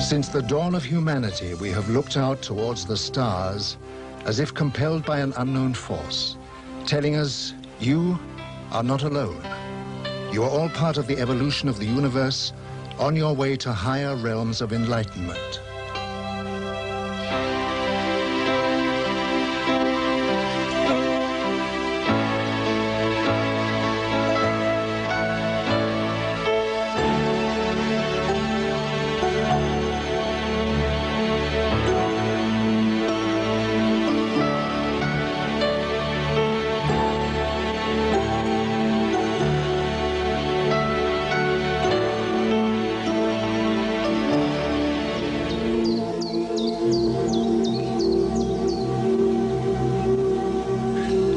Since the dawn of humanity, we have looked out towards the stars as if compelled by an unknown force, telling us, you are not alone. You are all part of the evolution of the universe, on your way to higher realms of enlightenment.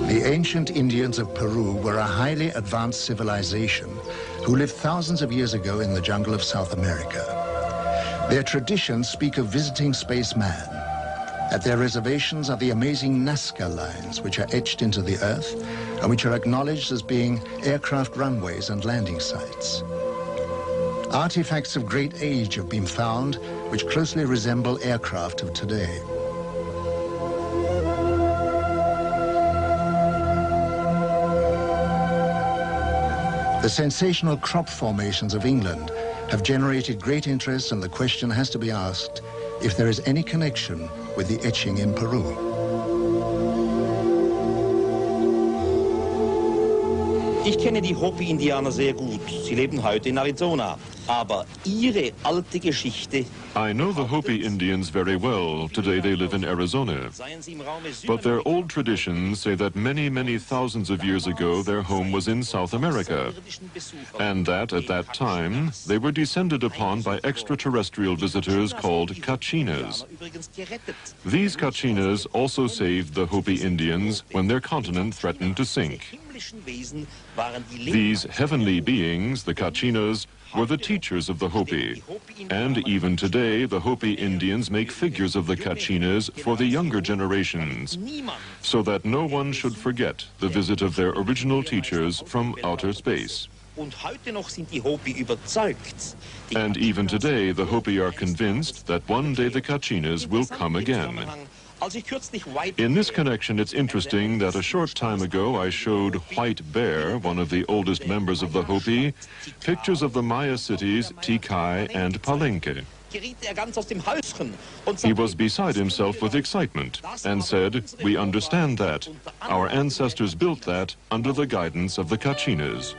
The ancient Indians of Peru were a highly advanced civilization who lived thousands of years ago in the jungle of South America. Their traditions speak of visiting spaceman. At their reservations are the amazing Nazca lines, which are etched into the earth and which are acknowledged as being aircraft runways and landing sites. Artifacts of great age have been found which closely resemble aircraft of today. The sensational crop formations of England have generated great interest, and the question has to be asked if there is any connection with the etching in Peru. Ich kenne die Hopi-Indianer sehr gut. Sie leben heute in Arizona. Aber ihre alte Geschichte... I know the Hopi Indians very well. Today they live in Arizona. But their old traditions say that many, many thousands of years ago their home was in South America. And that at that time they were descended upon by extraterrestrial visitors called Kachinas. These Kachinas also saved the Hopi Indians when their continent threatened to sink. These heavenly beings, the Kachinas, were the teachers of the Hopi. And even today, the Hopi Indians make figures of the Kachinas for the younger generations, so that no one should forget the visit of their original teachers from outer space. And even today, the Hopi are convinced that one day the Kachinas will come again. In this connection, it's interesting that a short time ago I showed White Bear, one of the oldest members of the Hopi, pictures of the Maya cities Tikal and Palenque. He was beside himself with excitement and said, "We understand that. Our ancestors built that under the guidance of the Kachinas."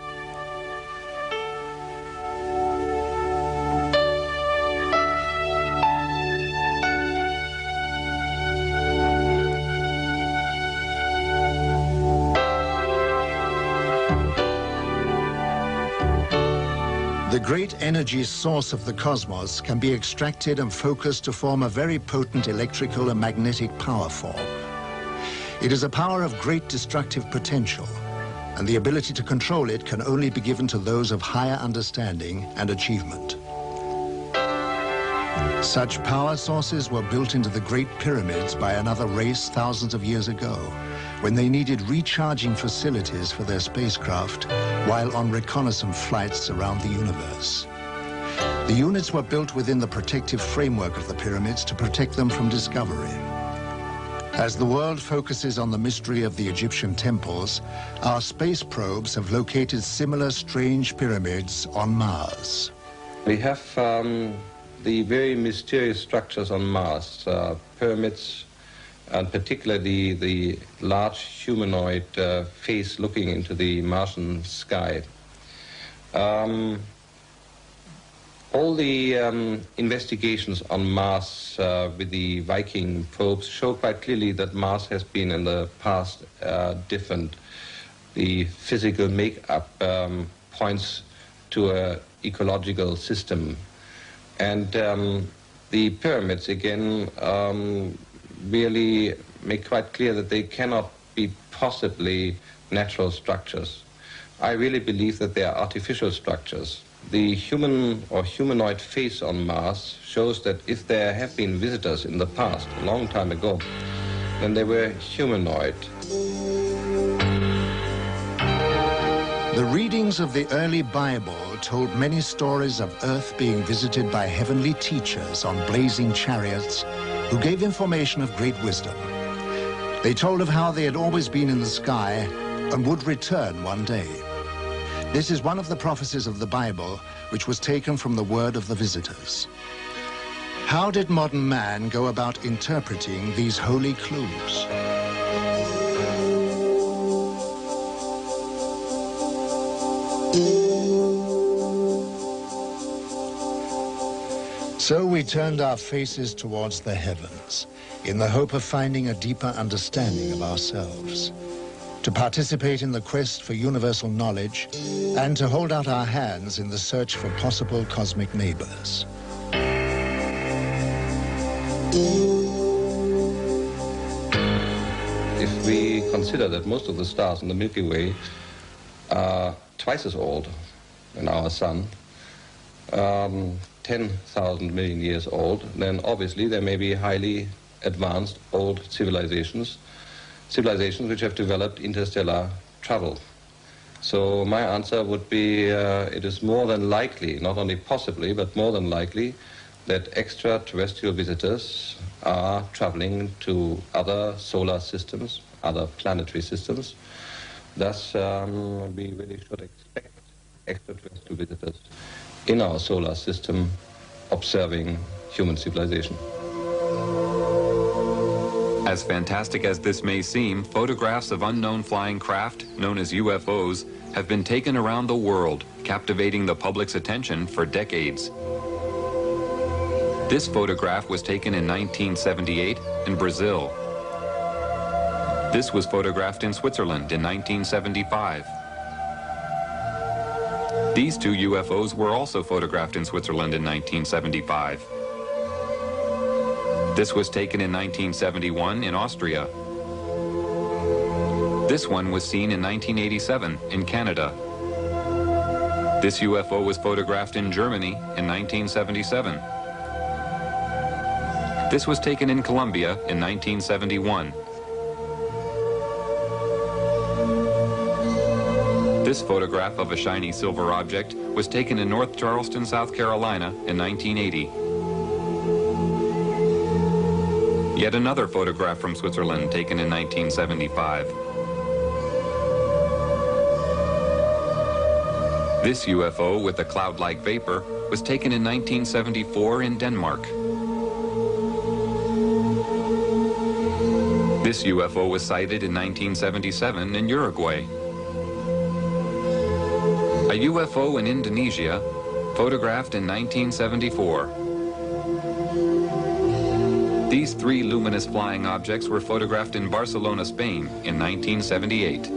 The great energy source of the cosmos can be extracted and focused to form a very potent electrical and magnetic power form. It is a power of great destructive potential, and the ability to control it can only be given to those of higher understanding and achievement. Such power sources were built into the Great Pyramids by another race thousands of years ago, when they needed recharging facilities for their spacecraft while on reconnaissance flights around the universe. The units were built within the protective framework of the pyramids to protect them from discovery. As the world focuses on the mystery of the Egyptian temples, our space probes have located similar strange pyramids on Mars. We have the very mysterious structures on Mars, pyramids, and particularly the large humanoid face looking into the Martian sky. All the investigations on Mars with the Viking probes show quite clearly that Mars has been in the past different. The physical makeup points to an ecological system. And the pyramids, again, really make quite clear that they cannot be possibly natural structures. I really believe that they are artificial structures. The human or humanoid face on Mars shows that if there have been visitors in the past, a long time ago, then they were humanoid. The readings of the early Bible told many stories of Earth being visited by heavenly teachers on blazing chariots who gave information of great wisdom. They told of how they had always been in the sky and would return one day. This is one of the prophecies of the Bible, which was taken from the word of the visitors. How did modern man go about interpreting these holy clues? So we turned our faces towards the heavens, in the hope of finding a deeper understanding of ourselves, to participate in the quest for universal knowledge, and to hold out our hands in the search for possible cosmic neighbors. If we consider that most of the stars in the Milky Way are twice as old than our sun, 10,000 million years old, then obviously there may be highly advanced old civilizations which have developed interstellar travel. So my answer would be it is more than likely, not only possibly, but more than likely, that extraterrestrial visitors are traveling to other solar systems, other planetary systems. Thus, we really should expect extraterrestrial visitors in our solar system observing human civilization. As fantastic as this may seem, photographs of unknown flying craft, known as UFOs, have been taken around the world, captivating the public's attention for decades. This photograph was taken in 1978 in Brazil. This was photographed in Switzerland in 1975. These two UFOs were also photographed in Switzerland in 1975. This was taken in 1971 in Austria. This one was seen in 1987 in Canada. This UFO was photographed in Germany in 1977. This was taken in Colombia in 1971. This photograph of a shiny silver object was taken in North Charleston, South Carolina in 1980. Yet another photograph from Switzerland taken in 1975. This UFO with the cloud-like vapor was taken in 1974 in Denmark. This UFO was sighted in 1977 in Uruguay. A UFO in Indonesia, photographed in 1974. These three luminous flying objects were photographed in Barcelona, Spain in 1978.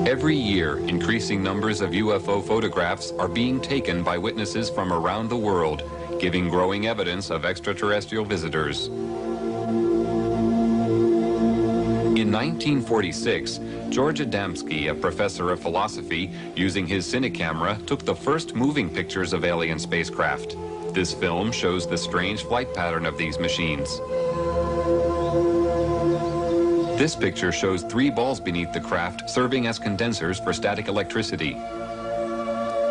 Every year, increasing numbers of UFO photographs are being taken by witnesses from around the world, giving growing evidence of extraterrestrial visitors. In 1946, George Adamski, a professor of philosophy, using his cinecamera, took the first moving pictures of alien spacecraft. This film shows the strange flight pattern of these machines. This picture shows three balls beneath the craft serving as condensers for static electricity.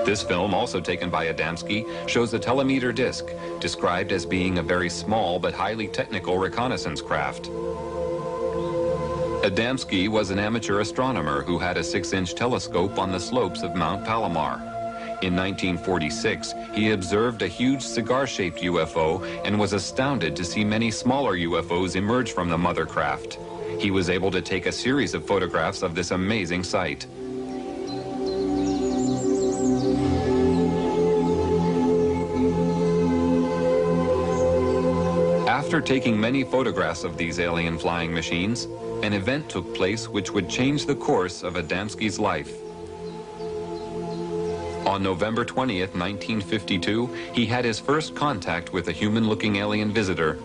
This film, also taken by Adamski, shows a telemeter disc, described as being a very small but highly technical reconnaissance craft. Adamski was an amateur astronomer who had a 6-inch telescope on the slopes of Mount Palomar. In 1946, he observed a huge cigar-shaped UFO and was astounded to see many smaller UFOs emerge from the mother craft. He was able to take a series of photographs of this amazing sight. After taking many photographs of these alien flying machines, an event took place which would change the course of Adamski's life. On November 20th, 1952, he had his first contact with a human-looking alien visitor.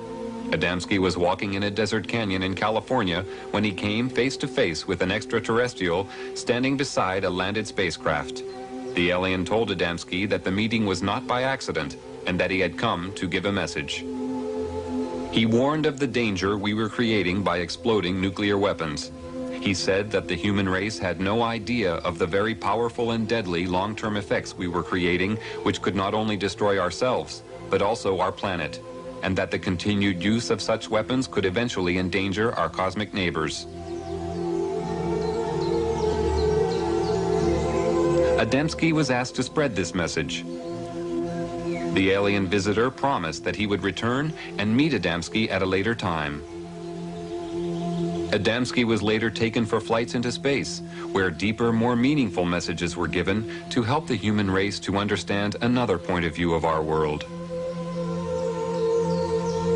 Adamski was walking in a desert canyon in California when he came face-to-face with an extraterrestrial standing beside a landed spacecraft. The alien told Adamski that the meeting was not by accident and that he had come to give a message. He warned of the danger we were creating by exploding nuclear weapons. He said that the human race had no idea of the very powerful and deadly long-term effects we were creating, which could not only destroy ourselves, but also our planet, and that the continued use of such weapons could eventually endanger our cosmic neighbors. Adamski was asked to spread this message. The alien visitor promised that he would return and meet Adamski at a later time. Adamski was later taken for flights into space, where deeper, more meaningful messages were given to help the human race to understand another point of view of our world.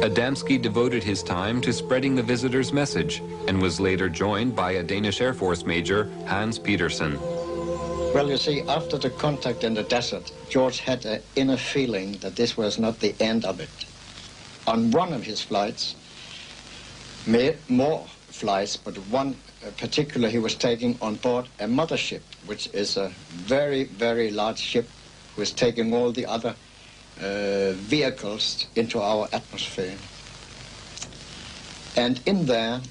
Adamski devoted his time to spreading the visitor's message and was later joined by a Danish Air Force Major, Hans Petersen. Well, you see, after the contact in the desert, George had an inner feeling that this was not the end of it. On one of his flights, more flights, but one particular he was taking on board a mothership, which is a very, very large ship, who is taking all the other vehicles into our atmosphere. And in there,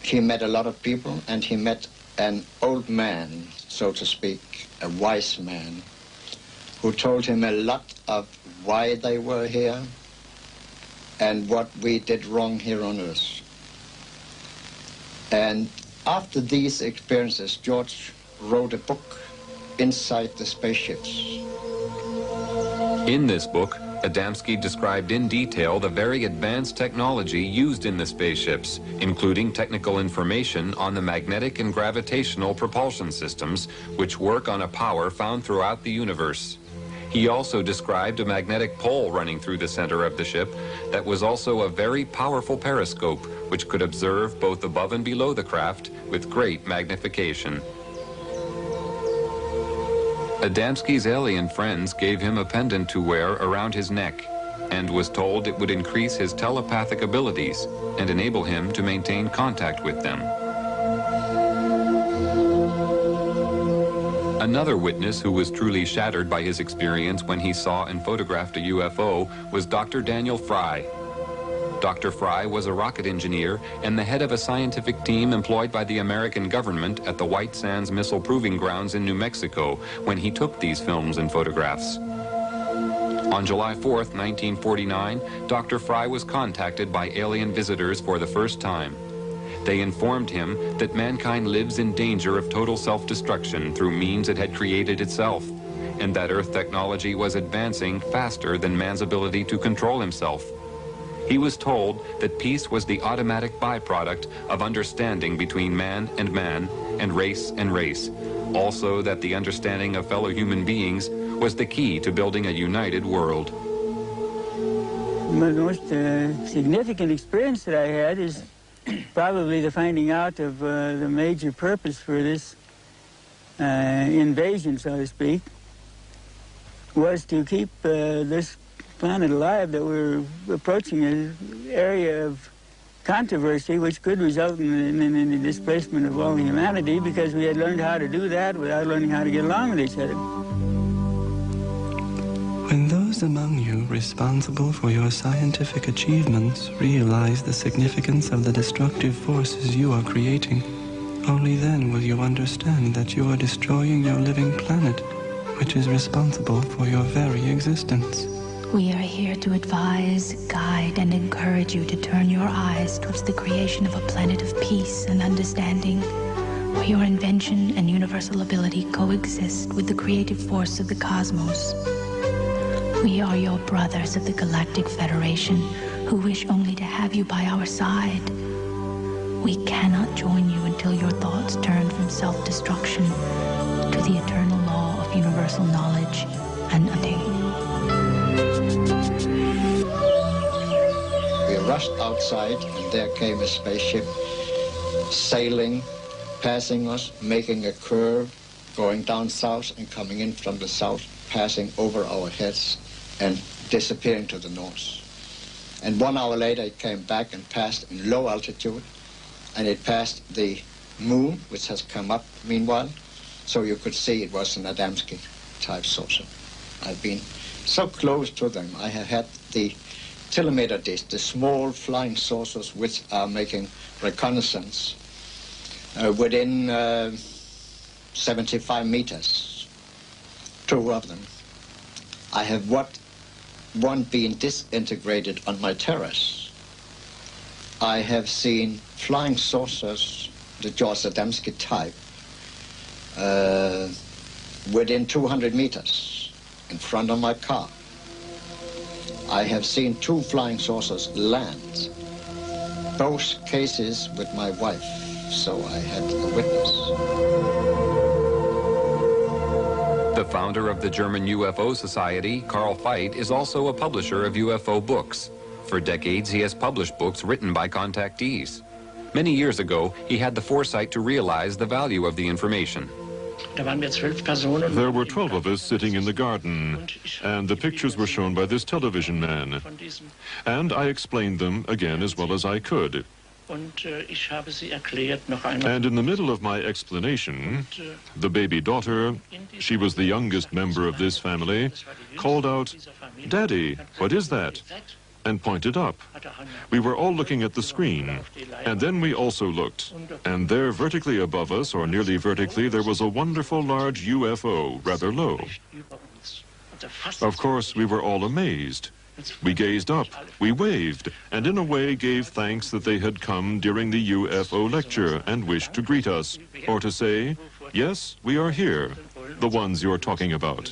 he met a lot of people, and he met an old man, so to speak, a wise man, who told him a lot of why they were here and what we did wrong here on Earth. And after these experiences, George wrote a book, Inside the Spaceships. In this book, Adamski described in detail the very advanced technology used in the spaceships, including technical information on the magnetic and gravitational propulsion systems, which work on a power found throughout the universe. He also described a magnetic pole running through the center of the ship that was also a very powerful periscope, which could observe both above and below the craft with great magnification. Adamski's alien friends gave him a pendant to wear around his neck and was told it would increase his telepathic abilities and enable him to maintain contact with them. Another witness who was truly shattered by his experience when he saw and photographed a UFO was Dr. Daniel Fry. Dr. Fry was a rocket engineer and the head of a scientific team employed by the American government at the White Sands Missile Proving Grounds in New Mexico when he took these films and photographs. On July 4th, 1949, Dr. Fry was contacted by alien visitors for the first time. They informed him that mankind lives in danger of total self-destruction through means it had created itself, and that Earth technology was advancing faster than man's ability to control himself. He was told that peace was the automatic byproduct of understanding between man and race and race. Also that the understanding of fellow human beings was the key to building a united world. The most significant experience that I had is probably the finding out of the major purpose for this invasion, so to speak, was to keep this planet alive, that we're approaching an area of controversy which could result in the displacement of all humanity, because we had learned how to do that without learning how to get along with each other. When those among you responsible for your scientific achievements realize the significance of the destructive forces you are creating, only then will you understand that you are destroying your living planet, which is responsible for your very existence. We are here to advise, guide, and encourage you to turn your eyes towards the creation of a planet of peace and understanding, where your invention and universal ability coexist with the creative force of the cosmos. We are your brothers of the Galactic Federation, who wish only to have you by our side. We cannot join you until your thoughts turn from self-destruction to the eternal law of universal knowledge and understanding. We rushed outside, and there came a spaceship sailing, passing us, making a curve, going down south and coming in from the south, passing over our heads and disappearing to the north. And 1 hour later, it came back and passed in low altitude, and it passed the moon, which has come up meanwhile, so you could see it was an Adamski-type saucer. I've been so close to them. I have had the telemeter dish, the small flying saucers which are making reconnaissance within 75 meters, two of them. I have one being disintegrated on my terrace. I have seen flying saucers, the George Adamski type, within 200 meters in front of my car. I have seen 2 flying saucers land, both cases with my wife, so I had a witness. The founder of the German UFO Society, Carl Veit, is also a publisher of UFO books. For decades, he has published books written by contactees. Many years ago, he had the foresight to realize the value of the information. There were 12 of us sitting in the garden, and the pictures were shown by this television man. And I explained them again as well as I could. And in the middle of my explanation, the baby daughter, she was the youngest member of this family, called out, "Daddy, what is that?" and pointed up. We were all looking at the screen, and then we also looked, and there vertically above us, or nearly vertically, there was a wonderful large UFO, rather low. Of course, we were all amazed. We gazed up, we waved, and in a way gave thanks that they had come during the UFO lecture and wished to greet us, or to say, "Yes, we are here, the ones you're talking about."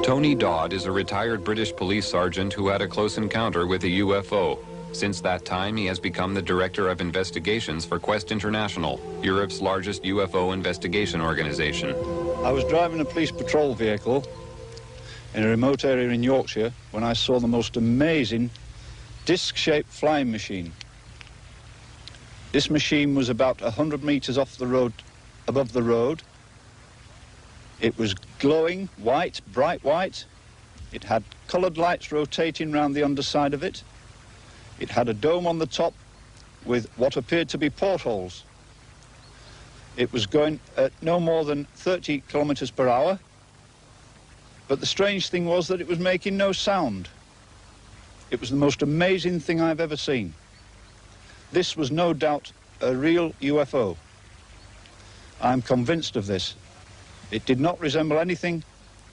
Tony Dodd is a retired British police sergeant who had a close encounter with a UFO. Since that time, he has become the director of investigations for Quest International, Europe's largest UFO investigation organization. I was driving a police patrol vehicle in a remote area in Yorkshire when I saw the most amazing disc-shaped flying machine. This machine was about 100 meters off the road, above the road. It was glowing white, bright white. It had colored lights rotating round the underside of it. It had a dome on the top with what appeared to be portholes. It was going at no more than 30 kilometers per hour. But the strange thing was that it was making no sound. It was the most amazing thing I've ever seen. This was no doubt a real UFO. I'm convinced of this. It did not resemble anything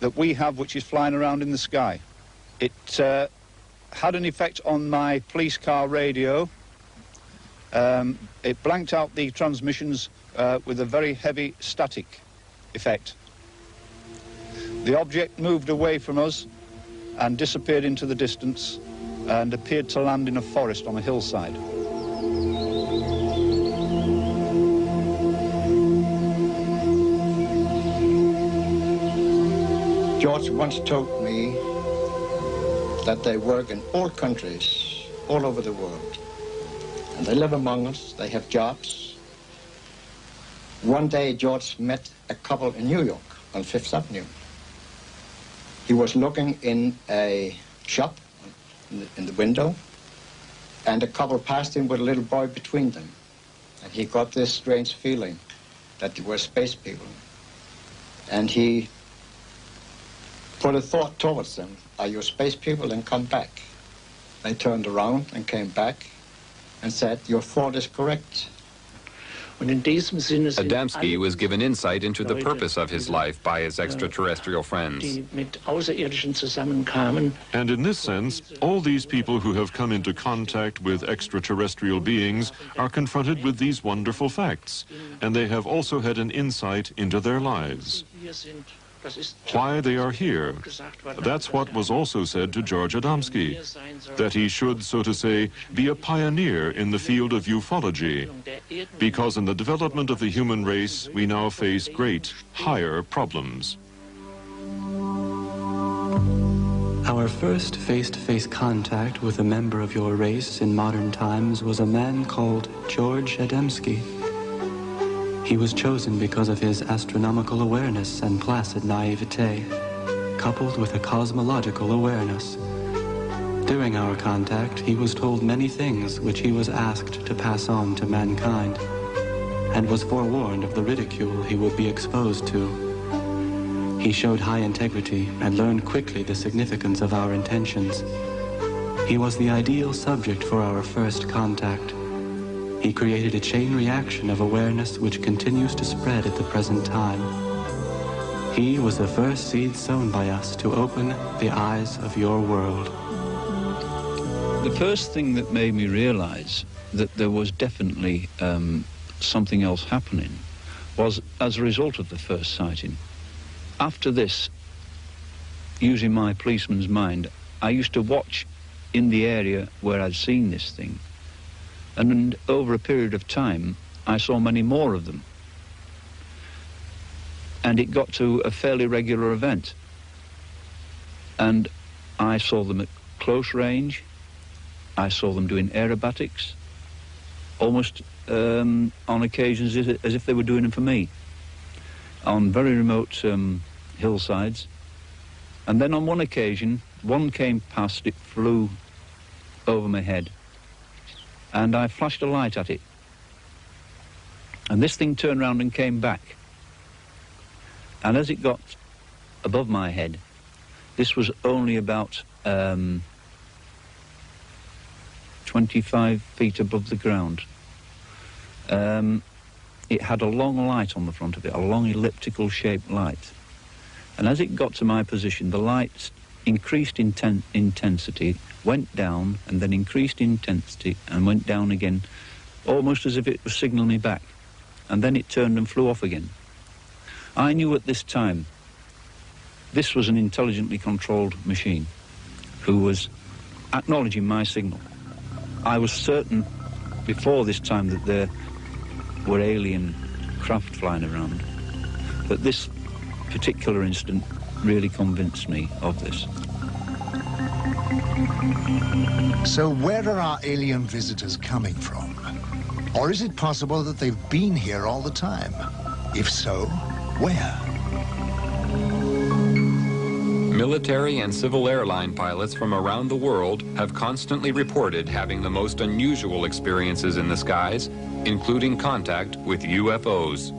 that we have which is flying around in the sky. It had an effect on my police car radio. It blanked out the transmissions with a very heavy static effect. The object moved away from us and disappeared into the distance and appeared to land in a forest on a hillside. George once told me that they work in all countries, all over the world. And they live among us, they have jobs. One day, George met a couple in New York on Fifth Avenue. He was looking in a shop in the window, and a couple passed him with a little boy between them. And he got this strange feeling that they were space people. And he put a thought towards them. Are you space people? Then come back. They turned around and came back and said, your thought is correct. Adamski was given insight into the purpose of his life by his extraterrestrial friends. And in this sense, all these people who have come into contact with extraterrestrial beings are confronted with these wonderful facts, and they have also had an insight into their lives. Why they are here. That's what was also said to George Adamski, that he should, so to say, be a pioneer in the field of ufology, because in the development of the human race, we now face great, higher problems. Our first face-to-face contact with a member of your race in modern times was a man called George Adamski. He was chosen because of his astronomical awareness and placid naivete, coupled with a cosmological awareness. During our contact, he was told many things which he was asked to pass on to mankind, and was forewarned of the ridicule he would be exposed to. He showed high integrity and learned quickly the significance of our intentions. He was the ideal subject for our first contact. He created a chain reaction of awareness which continues to spread at the present time. He was the first seed sown by us to open the eyes of your world. The first thing that made me realize that there was definitely something else happening was as a result of the first sighting. After this, using my policeman's mind, I used to watch in the area where I'd seen this thing, and over a period of time I saw many more of them, and it got to a fairly regular event, and I saw them at close range. I saw them doing aerobatics, almost on occasions as if they were doing them for me, on very remote hillsides. And then on one occasion, one came past, it flew over my head, and I flashed a light at it. And this thing turned round and came back. And as it got above my head, this was only about 25 feet above the ground. It had a long light on the front of it, a long elliptical shaped light. And as it got to my position, the light increased in intensity, went down, and then increased intensity and went down again, almost as if it was signaling me back. And then it turned and flew off again. I knew at this time this was an intelligently controlled machine who was acknowledging my signal. I was certain before this time that there were alien craft flying around, but this particular incident really convinced me of this. So where are our alien visitors coming from? Or is it possible that they've been here all the time? If so, where? Military and civil airline pilots from around the world have constantly reported having the most unusual experiences in the skies, including contact with UFOs.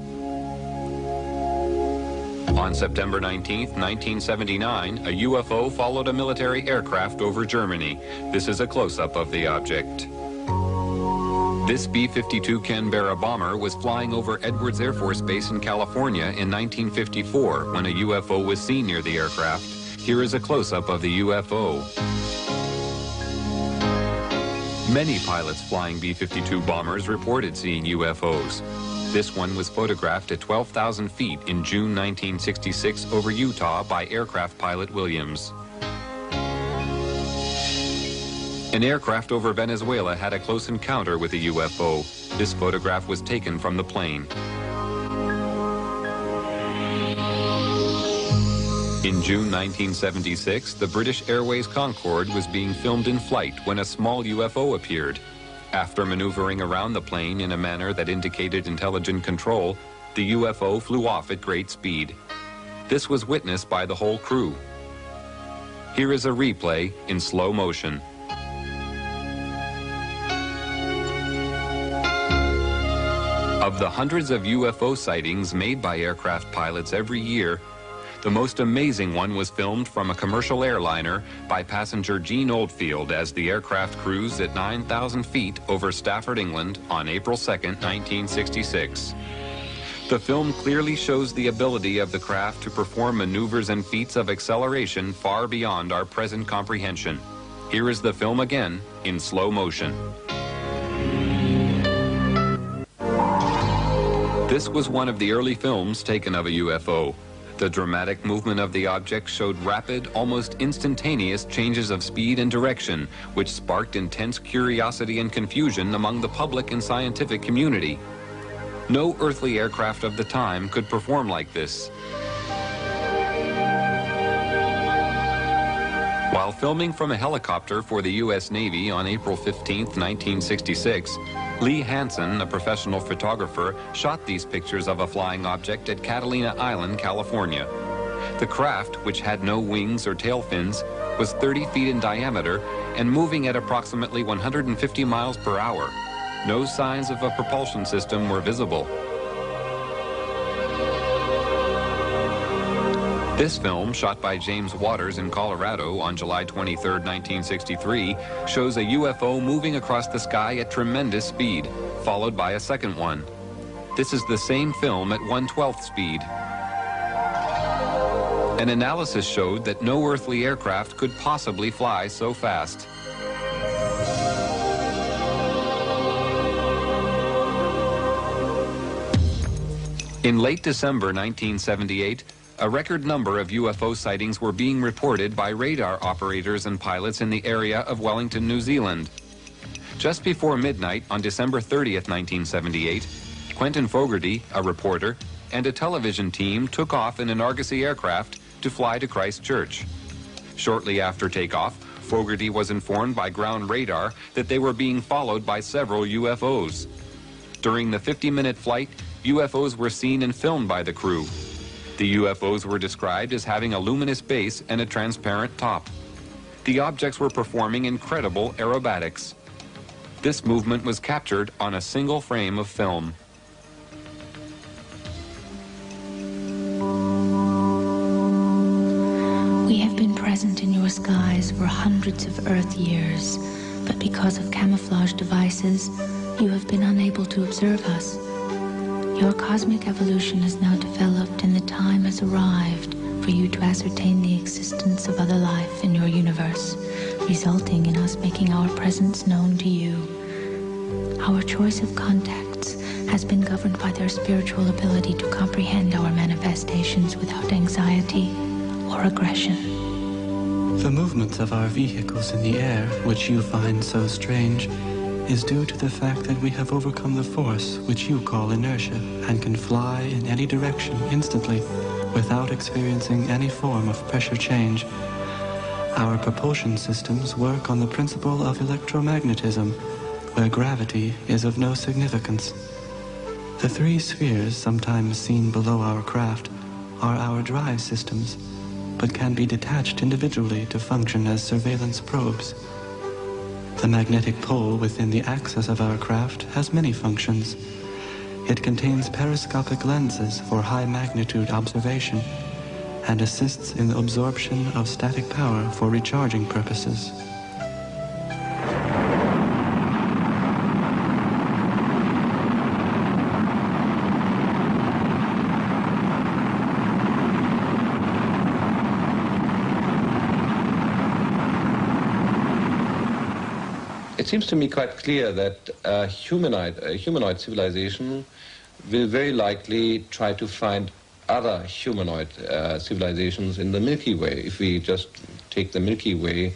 On September 19, 1979, a UFO followed a military aircraft over Germany. This is a close-up of the object. This B-52 Canberra bomber was flying over Edwards Air Force Base in California in 1954 when a UFO was seen near the aircraft. Here is a close-up of the UFO. Many pilots flying B-52 bombers reported seeing UFOs. This one was photographed at 12,000 feet in June 1966 over Utah by aircraft pilot Williams. An aircraft over Venezuela had a close encounter with a UFO. This photograph was taken from the plane. In June 1976, the British Airways Concorde was being filmed in flight when a small UFO appeared. After maneuvering around the plane in a manner that indicated intelligent control, the UFO flew off at great speed. This was witnessed by the whole crew. Here is a replay in slow motion. Of the hundreds of UFO sightings made by aircraft pilots every year, the most amazing one was filmed from a commercial airliner by passenger Gene Oldfield as the aircraft cruised at 9,000 feet over Stafford, England on April 2, 1966. The film clearly shows the ability of the craft to perform maneuvers and feats of acceleration far beyond our present comprehension. Here is the film again in slow motion. This was one of the early films taken of a UFO. The dramatic movement of the object showed rapid, almost instantaneous changes of speed and direction, which sparked intense curiosity and confusion among the public and scientific community. No earthly aircraft of the time could perform like this. While filming from a helicopter for the U.S. Navy on April 15, 1966, Lee Hansen, a professional photographer, shot these pictures of a flying object at Catalina Island, California. The craft, which had no wings or tail fins, was 30 feet in diameter and moving at approximately 150 miles per hour. No signs of a propulsion system were visible. This film, shot by James Waters in Colorado on July 23, 1963, shows a UFO moving across the sky at tremendous speed, followed by a second one. This is the same film at 1/12th speed. An analysis showed that no earthly aircraft could possibly fly so fast. In late December 1978, a record number of UFO sightings were being reported by radar operators and pilots in the area of Wellington, New Zealand. Just before midnight on December 30th, 1978, Quentin Fogarty, a reporter, and a television team took off in an Argosy aircraft to fly to Christchurch. Shortly after takeoff, Fogarty was informed by ground radar that they were being followed by several UFOs. During the 50-minute flight, UFOs were seen and filmed by the crew. The UFOs were described as having a luminous base and a transparent top. The objects were performing incredible aerobatics. This movement was captured on a single frame of film. We have been present in your skies for hundreds of Earth years, but because of camouflage devices, you have been unable to observe us. Your cosmic evolution has now developed and the time has arrived for you to ascertain the existence of other life in your universe, resulting in us making our presence known to you. Our choice of contacts has been governed by their spiritual ability to comprehend our manifestations without anxiety or aggression. The movement of our vehicles in the air, which you find so strange, is due to the fact that we have overcome the force which you call inertia and can fly in any direction instantly without experiencing any form of pressure change. Our propulsion systems work on the principle of electromagnetism, where gravity is of no significance. The three spheres sometimes seen below our craft are our drive systems, but can be detached individually to function as surveillance probes. The magnetic pole within the axis of our craft has many functions. It contains periscopic lenses for high magnitude observation and assists in the absorption of static power for recharging purposes. It seems to me quite clear that a humanoid civilization will very likely try to find other humanoid civilizations in the Milky Way, if we just take the Milky Way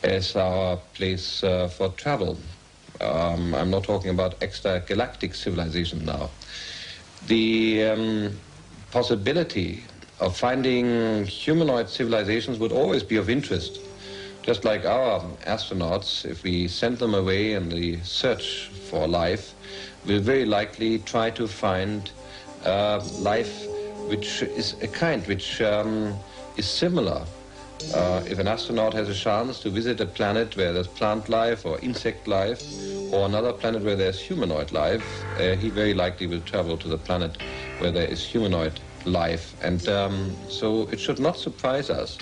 as our place for travel. I'm not talking about extragalactic civilization now. The possibility of finding humanoid civilizations would always be of interest. Just like our astronauts, if we send them away in the search for life, will very likely try to find life which is a kind which is similar. If an astronaut has a chance to visit a planet where there's plant life or insect life, or another planet where there's humanoid life, he very likely will travel to the planet where there is humanoid life. And so it should not surprise us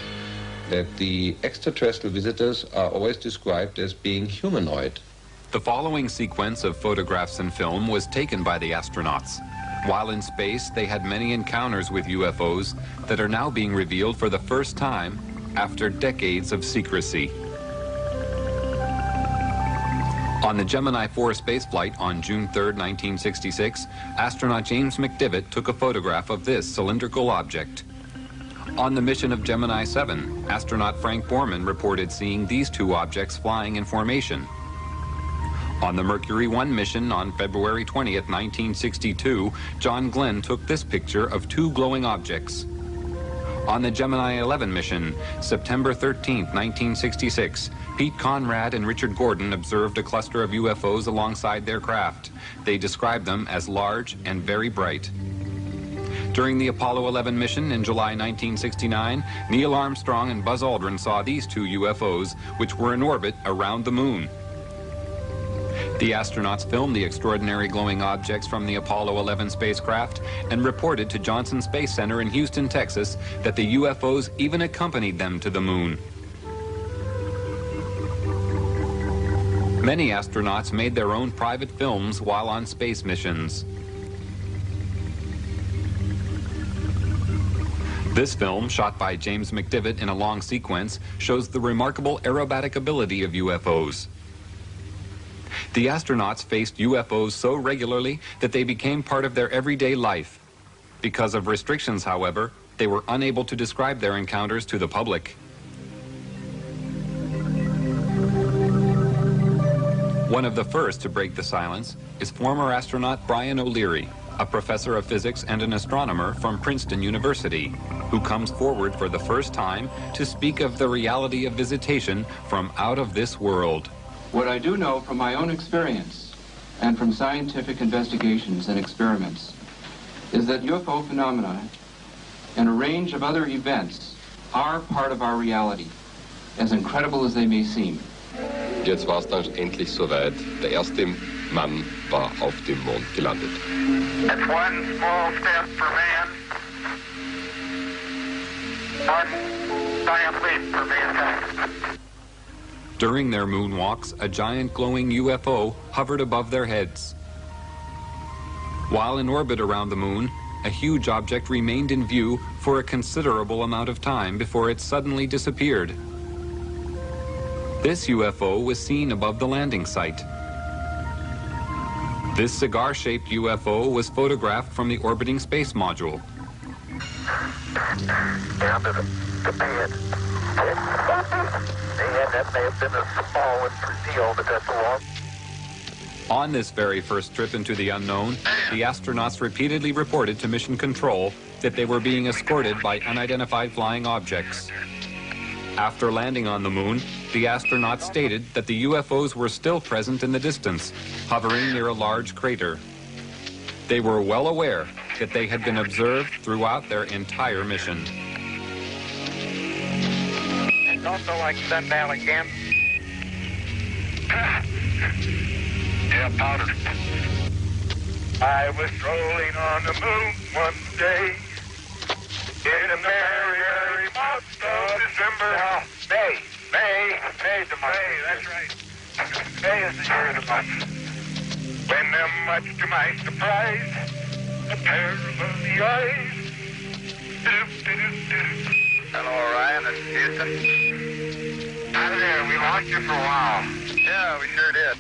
that the extraterrestrial visitors are always described as being humanoid. The following sequence of photographs and film was taken by the astronauts. While in space, they had many encounters with UFOs that are now being revealed for the first time after decades of secrecy. On the Gemini 4 spaceflight on June 3, 1966, astronaut James McDivitt took a photograph of this cylindrical object. On the mission of Gemini 7, astronaut Frank Borman reported seeing these two objects flying in formation. On the Mercury 1 mission on February 20th, 1962, John Glenn took this picture of two glowing objects. On the Gemini 11 mission, September 13th, 1966, Pete Conrad and Richard Gordon observed a cluster of UFOs alongside their craft. They described them as large and very bright. During the Apollo 11 mission in July 1969, Neil Armstrong and Buzz Aldrin saw these two UFOs, which were in orbit around the moon. The astronauts filmed the extraordinary glowing objects from the Apollo 11 spacecraft and reported to Johnson Space Center in Houston, Texas, that the UFOs even accompanied them to the moon. Many astronauts made their own private films while on space missions. This film, shot by James McDivitt in a long sequence, shows the remarkable aerobatic ability of UFOs. The astronauts faced UFOs so regularly that they became part of their everyday life. Because of restrictions, however, they were unable to describe their encounters to the public. One of the first to break the silence is former astronaut Brian O'Leary, a professor of physics and an astronomer from Princeton University, who comes forward for the first time to speak of the reality of visitation from out of this world. What I do know from my own experience and from scientific investigations and experiments is that UFO phenomena and a range of other events are part of our reality, as incredible as they may seem. Jetzt war es dann endlich soweit. Der erste Mann war auf dem Mond gelandet. That's one small step for man, one giant leap for mankind. During their moonwalks, a giant glowing UFO hovered above their heads. While in orbit around the moon, a huge object remained in view for a considerable amount of time before it suddenly disappeared. This UFO was seen above the landing site. This cigar-shaped UFO was photographed from the orbiting space module. Down to the bed. And that may have been a small deal, but that's all. On this very first trip into the unknown, the astronauts repeatedly reported to Mission Control that they were being escorted by unidentified flying objects. After landing on the moon, the astronauts stated that the UFOs were still present in the distance, hovering near a large crater. They were well aware that they had been observed throughout their entire mission. It's also like sundown again. Yeah, powder. I was strolling on the moon one day in a merry, merry month of December. No, May, the month. May, that's right. May is the year of the month. When, much to my surprise, a pair of lovely eyes. Hello, Ryan, it's Houston. Hi there, we lost you for a while. Yeah, we sure did.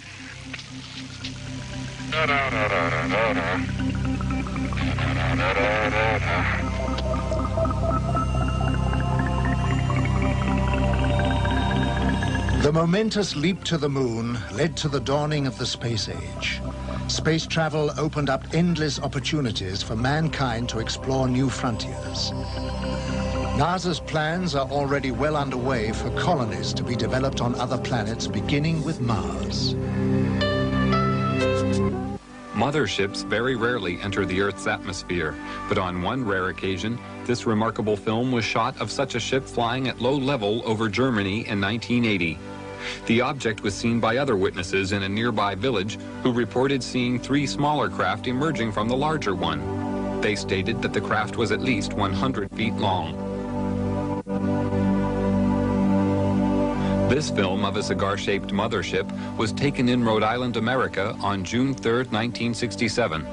The momentous leap to the moon led to the dawning of the space age. Space travel opened up endless opportunities for mankind to explore new frontiers. NASA's plans are already well underway for colonies to be developed on other planets, beginning with Mars. Motherships very rarely enter the Earth's atmosphere, but on one rare occasion, this remarkable film was shot of such a ship flying at low level over Germany in 1980. The object was seen by other witnesses in a nearby village who reported seeing 3 smaller craft emerging from the larger one. They stated that the craft was at least 100 feet long. This film of a cigar-shaped mothership was taken in Rhode Island, America on June 3, 1967.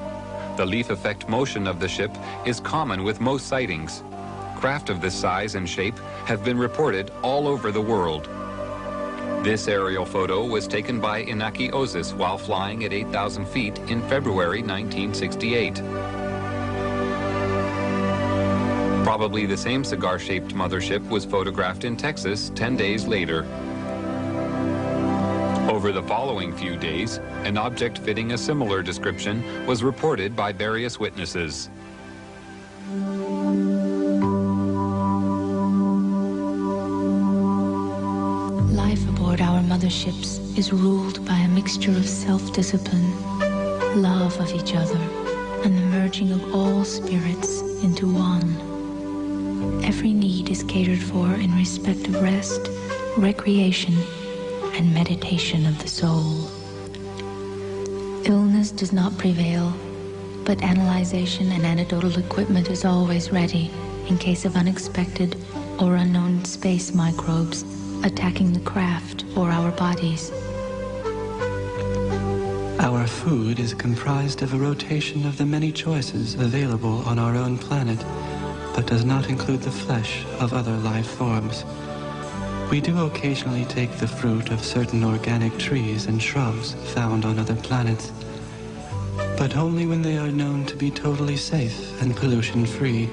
The leaf effect motion of the ship is common with most sightings. Craft of this size and shape have been reported all over the world. This aerial photo was taken by Inaki Ozis while flying at 8,000 feet in February 1968. Probably the same cigar-shaped mothership was photographed in Texas 10 days later. Over the following few days, an object fitting a similar description was reported by various witnesses. Life aboard our motherships is ruled by a mixture of self-discipline, love of each other, and the merging of all spirits into one. Every need is catered for in respect of rest, recreation, and meditation of the soul. Illness does not prevail, but analyzation and antidotal equipment is always ready in case of unexpected or unknown space microbes attacking the craft or our bodies. Our food is comprised of a rotation of the many choices available on our own planet, but does not include the flesh of other life forms. We do occasionally take the fruit of certain organic trees and shrubs found on other planets, but only when they are known to be totally safe and pollution-free.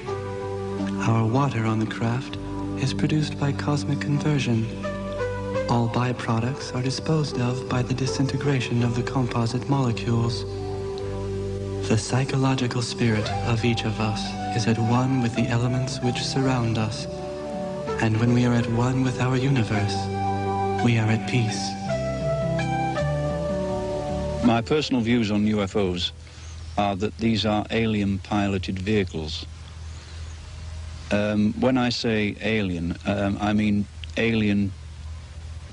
Our water on the craft is produced by cosmic conversion. All byproducts are disposed of by the disintegration of the composite molecules. The psychological spirit of each of us is at one with the elements which surround us, and when we are at one with our universe, we are at peace. My personal views on UFOs are that these are alien-piloted vehicles. When I say alien, I mean alien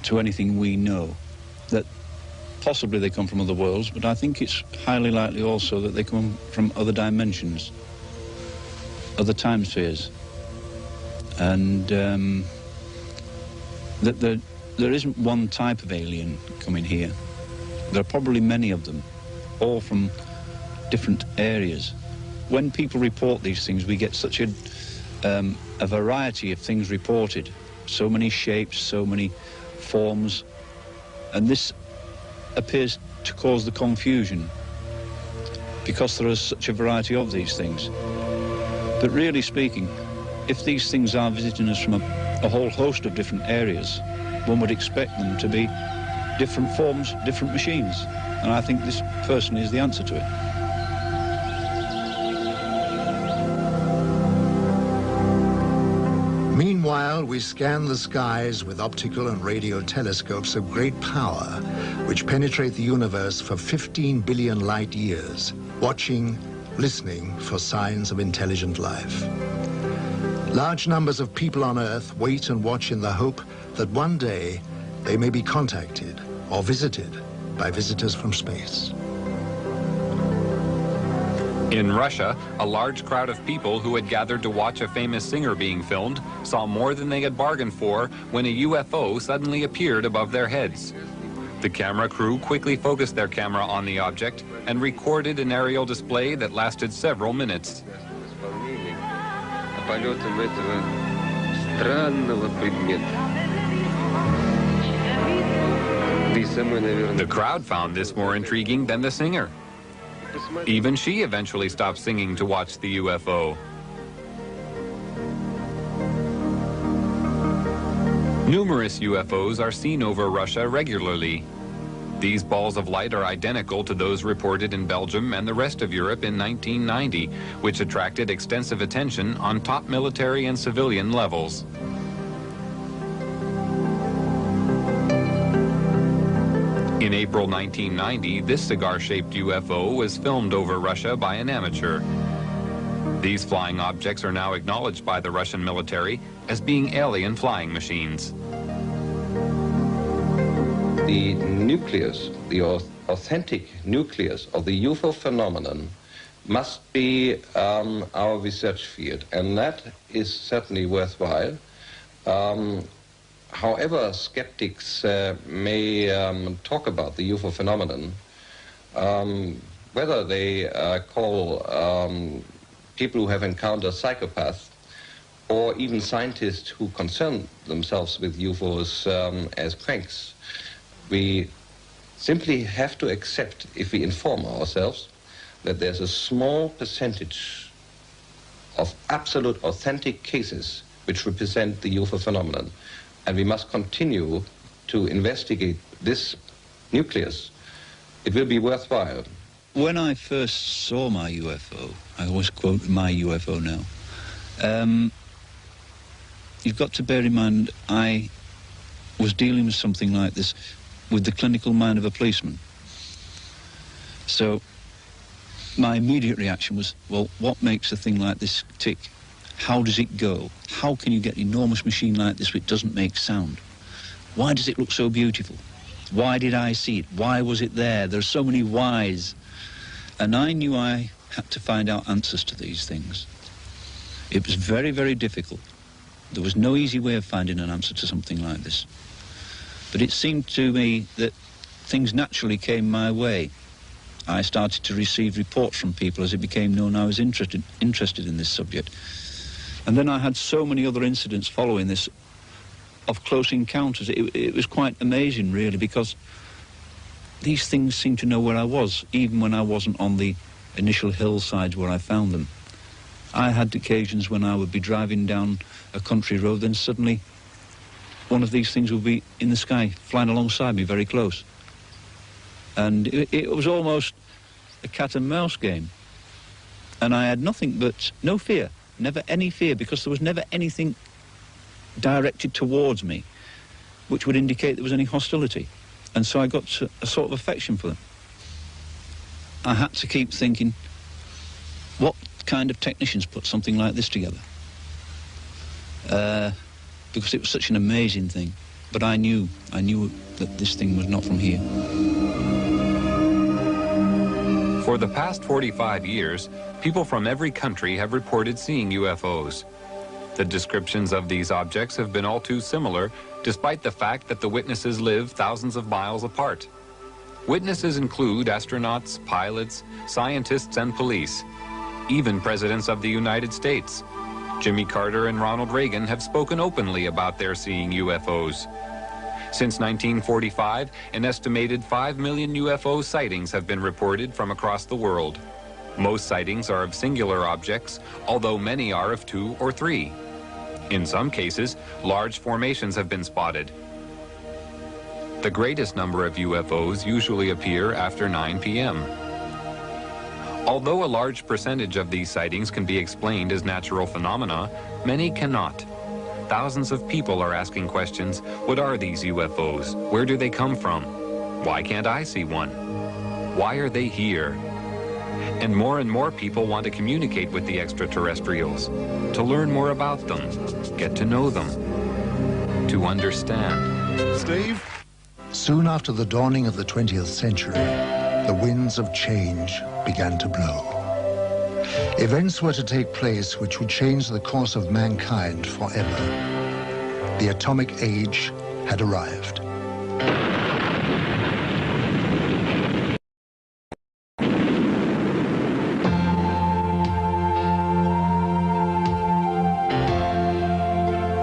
to anything we know. That possibly they come from other worlds, but I think it's highly likely also that they come from other dimensions, other time spheres. And that there isn't one type of alien coming here. There are probably many of them, all from different areas. When people report these things, we get such a variety of things reported, so many shapes, so many forms, and this appears to cause the confusion because there is such a variety of these things. But really speaking, if these things are visiting us from a whole host of different areas, one would expect them to be different forms, different machines, and I think this personally is the answer to it. Meanwhile, we scan the skies with optical and radio telescopes of great power, which penetrate the universe for 15 billion light years, watching, listening for signs of intelligent life. Large numbers of people on Earth wait and watch in the hope that one day they may be contacted or visited by visitors from space. In Russia, a large crowd of people who had gathered to watch a famous singer being filmed saw more than they had bargained for when a UFO suddenly appeared above their heads. The camera crew quickly focused their camera on the object and recorded an aerial display that lasted several minutes. The crowd found this more intriguing than the singer. Even she eventually stopped singing to watch the UFO. Numerous UFOs are seen over Russia regularly. These balls of light are identical to those reported in Belgium and the rest of Europe in 1990, which attracted extensive attention on top military and civilian levels. In April 1990, this cigar-shaped UFO was filmed over Russia by an amateur. These flying objects are now acknowledged by the Russian military as being alien flying machines. The nucleus, the authentic nucleus of the UFO phenomenon must be our research field, and that is certainly worthwhile. However skeptics may talk about the UFO phenomenon, whether they call people who have encountered psychopaths or even scientists who concern themselves with UFOs as cranks, we simply have to accept, if we inform ourselves, that there's a small percentage of absolute authentic cases which represent the UFO phenomenon. And we must continue to investigate this nucleus. It will be worthwhile. When I first saw my UFO, I always quote my UFO now, you've got to bear in mind I was dealing with something like this with the clinical mind of a policeman. So my immediate reaction was, well, what makes a thing like this tick? How does it go? How can you get an enormous machine like this which doesn't make sound? Why does it look so beautiful? Why did I see it? Why was it there? There's so many whys. And I knew I had to find out answers to these things. It was very, very difficult. There was no easy way of finding an answer to something like this. But it seemed to me that things naturally came my way. I started to receive reports from people as it became known I was interested in this subject. And then I had so many other incidents following this of close encounters. It was quite amazing, really, because these things seemed to know where I was, even when I wasn't on the initial hillsides where I found them. I had occasions when I would be driving down a country road, then suddenly one of these things would be in the sky, flying alongside me very close. And it was almost a cat and mouse game. And I had nothing but no fear, never any fear, because there was never anything directed towards me which would indicate there was any hostility. And so I got a sort of affection for them. I had to keep thinking, what kind of technicians put something like this together? Because it was such an amazing thing. But I knew that this thing was not from here. For the past 45 years, people from every country have reported seeing UFOs. The descriptions of these objects have been all too similar, despite the fact that the witnesses live thousands of miles apart. Witnesses include astronauts, pilots, scientists, and police. Even presidents of the United States. Jimmy Carter and Ronald Reagan have spoken openly about their seeing UFOs. Since 1945, an estimated 5 million UFO sightings have been reported from across the world. Most sightings are of singular objects, although many are of 2 or 3. In some cases, large formations have been spotted. The greatest number of UFOs usually appear after 9 p.m. Although a large percentage of these sightings can be explained as natural phenomena, many cannot. Thousands of people are asking questions. What are these UFOs? Where do they come from? Why can't I see one? Why are they here? And more people want to communicate with the extraterrestrials, to learn more about them, get to know them, to understand. Steve? Soon after the dawning of the 20th century, the winds of change began to blow. Events were to take place which would change the course of mankind forever. The atomic age had arrived.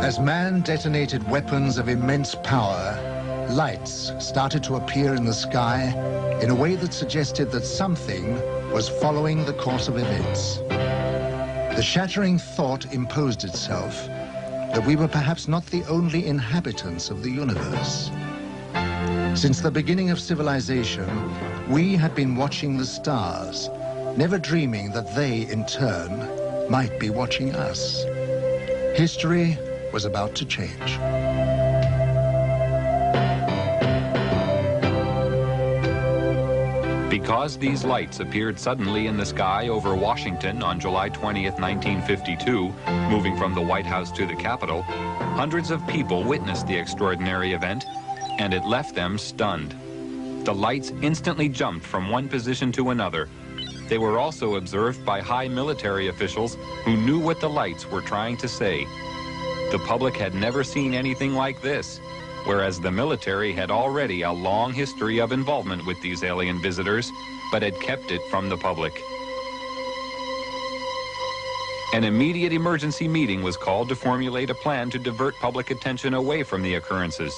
As man detonated weapons of immense power, lights started to appear in the sky in a way that suggested that something was following the course of events. The shattering thought imposed itself that we were perhaps not the only inhabitants of the universe. Since the beginning of civilization, we had been watching the stars, never dreaming that they, in turn, might be watching us. History was about to change. Because these lights appeared suddenly in the sky over Washington on July 20th, 1952, moving from the White House to the Capitol, hundreds of people witnessed the extraordinary event, and it left them stunned. The lights instantly jumped from one position to another. They were also observed by high military officials who knew what the lights were trying to say. The public had never seen anything like this, whereas the military had already a long history of involvement with these alien visitors, but had kept it from the public. An immediate emergency meeting was called to formulate a plan to divert public attention away from the occurrences.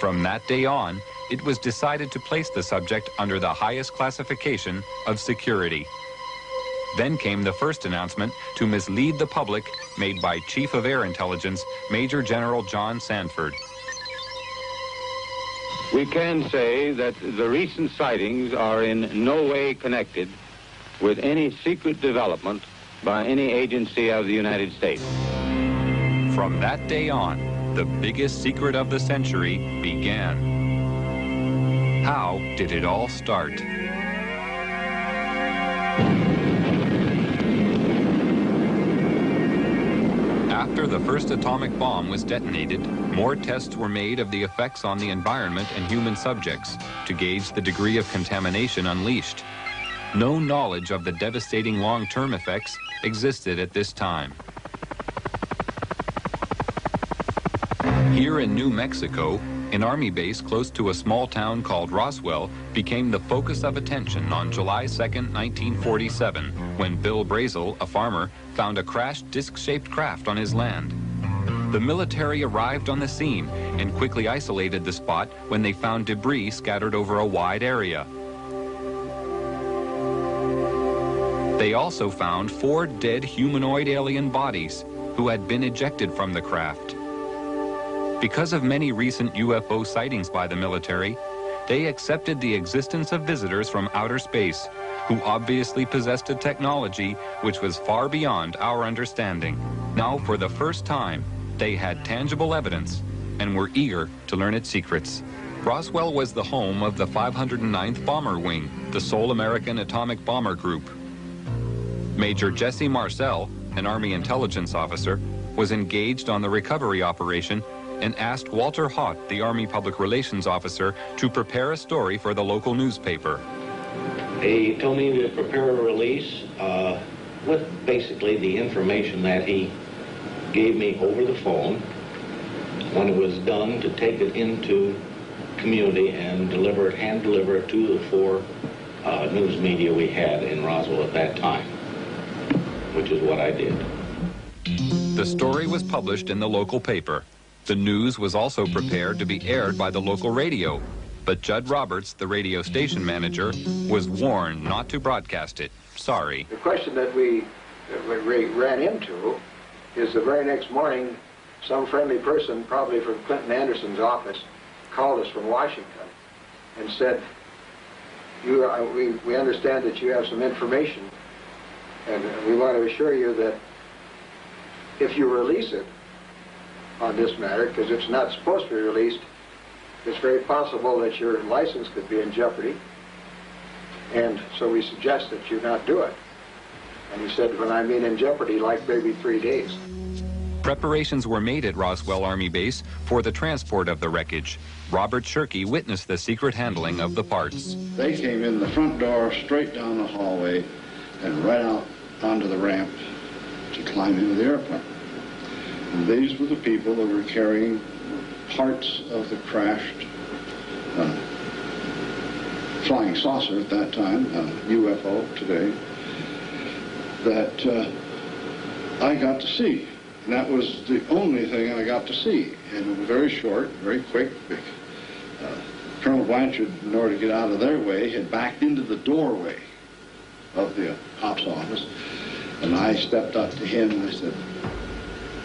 From that day on, it was decided to place the subject under the highest classification of security. Then came the first announcement to mislead the public made by Chief of Air Intelligence, Major General John Sanford. We can say that the recent sightings are in no way connected with any secret development by any agency of the United States. From that day on, the biggest secret of the century began. How did it all start? After the first atomic bomb was detonated, more tests were made of the effects on the environment and human subjects to gauge the degree of contamination unleashed. No knowledge of the devastating long-term effects existed at this time. Here in New Mexico, an Army base close to a small town called Roswell became the focus of attention on July 2nd, 1947, when Bill Brazel, a farmer, found a crashed disc-shaped craft on his land. The military arrived on the scene and quickly isolated the spot when they found debris scattered over a wide area. They also found 4 dead humanoid alien bodies who had been ejected from the craft. Because of many recent UFO sightings by the military, they accepted the existence of visitors from outer space who obviously possessed a technology which was far beyond our understanding. Now, for the first time, they had tangible evidence and were eager to learn its secrets. Roswell was the home of the 509th Bomber Wing, the sole American atomic bomber group. Major Jesse Marcel, an Army intelligence officer, was engaged on the recovery operation and asked Walter Haught, the Army Public Relations Officer, to prepare a story for the local newspaper. He told me to prepare a release with basically the information that he gave me over the phone. When it was done, to take it into community and hand deliver it to the 4 news media we had in Roswell at that time, which is what I did. The story was published in the local paper. The news was also prepared to be aired by the local radio, but Judd Roberts, the radio station manager, was warned not to broadcast it. Sorry. The question that we ran into is the very next morning, some friendly person, probably from Clinton Anderson's office, called us from Washington and said, we understand that you have some information, and we want to assure you that if you release it on this matter, because it's not supposed to be released, it's very possible that your license could be in jeopardy, and so we suggest that you not do it. And he said, when I mean in jeopardy, like maybe 3 days. Preparations were made at Roswell Army Base for the transport of the wreckage. Robert Shirkey witnessed the secret handling of the parts. They came in the front door, straight down the hallway, and right out onto the ramp to climb into the airplane. And these were the people that were carrying parts of the crashed flying saucer at that time, UFO today, that I got to see. And that was the only thing I got to see. And it was very short, very quick. Colonel Blanchard, in order to get out of their way, had backed into the doorway of the ops office. And I stepped up to him and I said,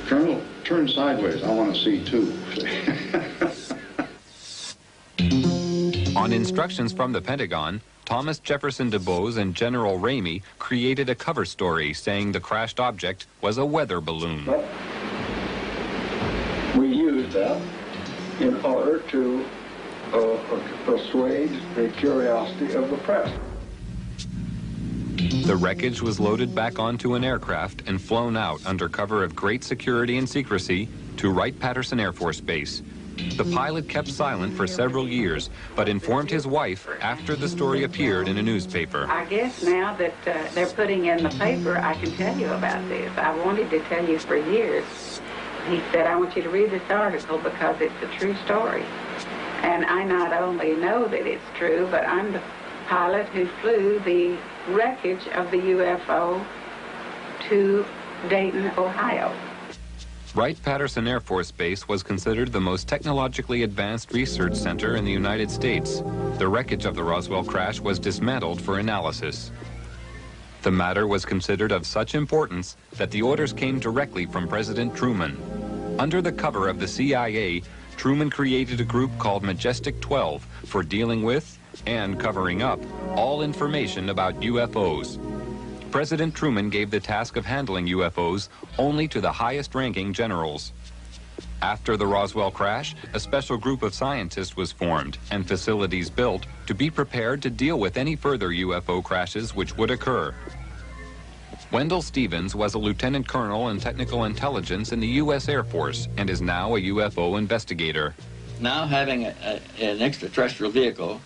Colonel, turn sideways. I want to see too. On instructions from the Pentagon, Thomas Jefferson DuBose and General Ramey created a cover story saying the crashed object was a weather balloon. But we used that in order to persuade the curiosity of the press. The wreckage was loaded back onto an aircraft and flown out under cover of great security and secrecy to Wright-Patterson Air Force Base. The pilot kept silent for several years, but informed his wife after the story appeared in a newspaper. I guess now that they're putting in the paper, I can tell you about this. I wanted to tell you for years. He said, I want you to read this article because it's a true story. And I not only know that it's true, but I'm the pilot who flew the wreckage of the UFO to Dayton, Ohio. Wright-Patterson Air Force Base was considered the most technologically advanced research center in the United States. The wreckage of the Roswell crash was dismantled for analysis. The matter was considered of such importance that the orders came directly from President Truman. Under the cover of the CIA, Truman created a group called Majestic 12 for dealing with and covering up all information about UFOs. President Truman gave the task of handling UFOs only to the highest-ranking generals. After the Roswell crash, a special group of scientists was formed and facilities built to be prepared to deal with any further UFO crashes which would occur. Wendell Stevens was a lieutenant colonel in technical intelligence in the U.S. Air Force and is now a UFO investigator. Now having an extraterrestrial vehicle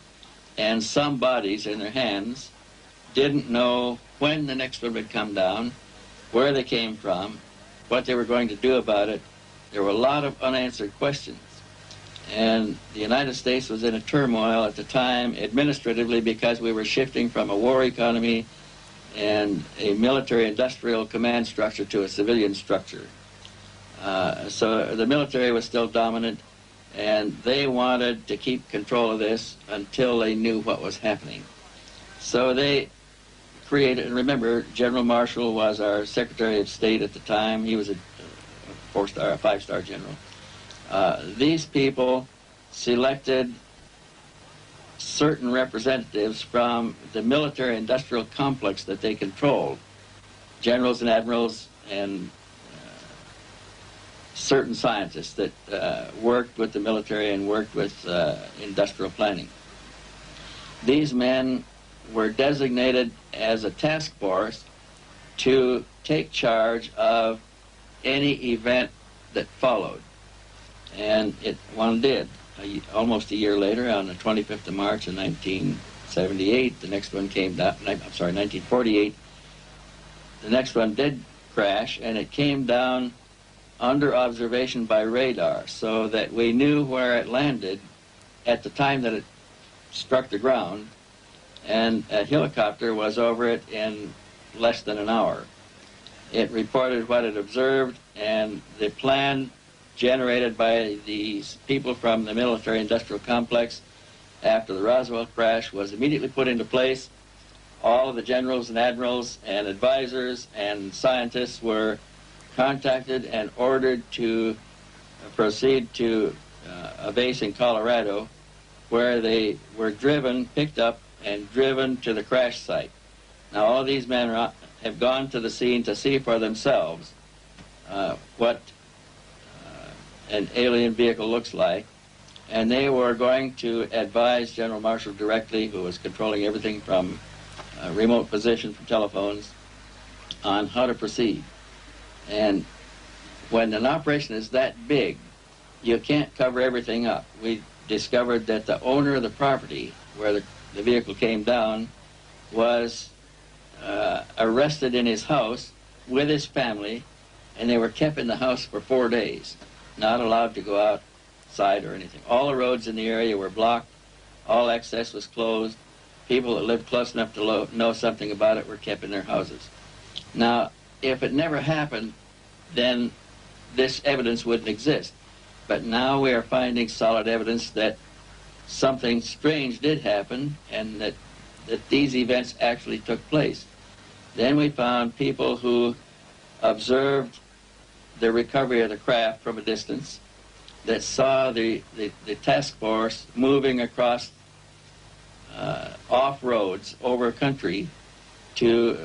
and some bodies in their hands, didn't know when the next one would come down, where they came from, what they were going to do about it. There were a lot of unanswered questions. And the United States was in a turmoil at the time administratively because we were shifting from a war economy and a military-industrial command structure to a civilian structure. So the military was still dominant, and they wanted to keep control of this until they knew what was happening. So they created, and remember, General Marshall was our Secretary of State at the time. He was a four-star, a five-star general. These people selected certain representatives from the military-industrial complex that they controlled, generals and admirals and certain scientists that worked with the military and worked with industrial planning. These men were designated as a task force to take charge of any event that followed. And one did. Almost a year later, on the 25th of March of 1978, the next one came down, 1948, the next one did crash, and it came down under observation by radar, so that we knew where it landed at the time that it struck the ground, and a helicopter was over it in less than an hour. It reported what it observed, and the plan generated by these people from the military-industrial complex after the Roswell crash was immediately put into place. All of the generals and admirals and advisors and scientists were contacted and ordered to proceed to a base in Colorado, where they were picked up and driven to the crash site. Now all of these men have gone to the scene to see for themselves what an alien vehicle looks like, and they were going to advise General Marshall directly, who was controlling everything from remote position from telephones, on how to proceed. And when an operation is that big, you can't cover everything up. We discovered that the owner of the property where the vehicle came down was arrested in his house with his family, and they were kept in the house for 4 days, not allowed to go outside or anything. All the roads in the area were blocked. All access was closed. People that lived close enough to know something about it were kept in their houses. Now, if it never happened, then this evidence wouldn't exist. But now we are finding solid evidence that something strange did happen, and that these events actually took place. Then we found people who observed the recovery of the craft from a distance, that saw the task force moving across off roads over country to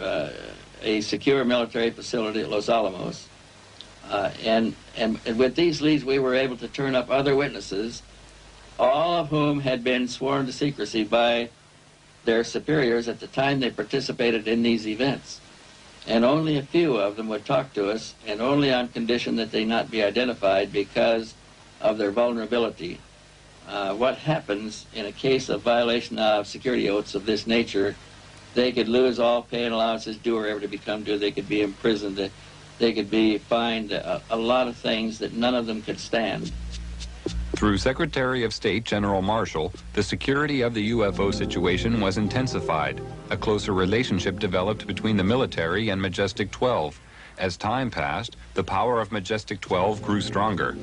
a secure military facility at Los Alamos. And with these leads, we were able to turn up other witnesses, all of whom had been sworn to secrecy by their superiors at the time they participated in these events. And only a few of them would talk to us, and only on condition that they not be identified because of their vulnerability. What happens in a case of violation of security oaths of this nature, they could lose all pay and allowances due or ever to become due. They could be imprisoned. They could be fined a lot of things that none of them could stand. Through Secretary of State General Marshall, the security of the UFO situation was intensified. A closer relationship developed between the military and Majestic 12. As time passed, the power of Majestic 12 grew stronger.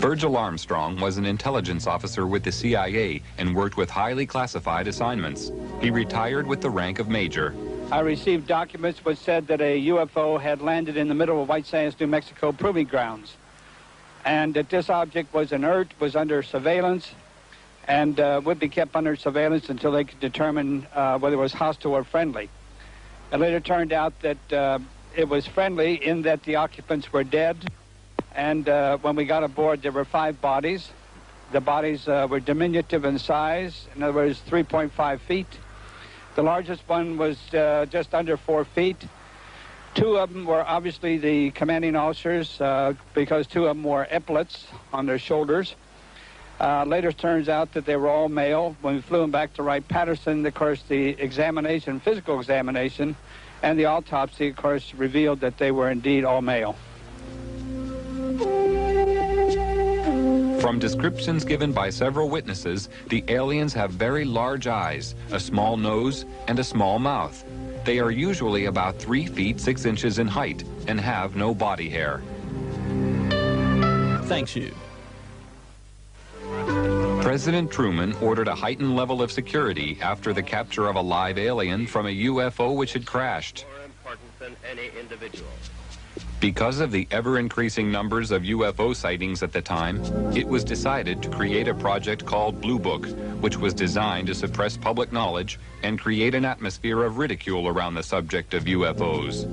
Virgil Armstrong was an intelligence officer with the CIA and worked with highly classified assignments. He retired with the rank of major. I received documents which said that a UFO had landed in the middle of White Sands, New Mexico proving grounds, and that this object was inert, was under surveillance, and would be kept under surveillance until they could determine whether it was hostile or friendly. It later turned out that it was friendly in that the occupants were dead, and when we got aboard, there were 5 bodies. The bodies were diminutive in size, in other words, 3.5 feet. The largest one was just under 4 feet. 2 of them were obviously the commanding officers because 2 of them wore epaulets on their shoulders. Later turns out that they were all male. When we flew them back to Wright-Patterson, of course, the examination, physical examination, and the autopsy, of course, revealed that they were indeed all male. From descriptions given by several witnesses, the aliens have very large eyes, a small nose, and a small mouth. They are usually about 3 feet 6 inches in height and have no body hair. Thanks, you. President Truman ordered a heightened level of security after the capture of a live alien from a UFO which had crashed. Because of the ever-increasing numbers of UFO sightings at the time, it was decided to create a project called Blue Book, which was designed to suppress public knowledge and create an atmosphere of ridicule around the subject of UFOs.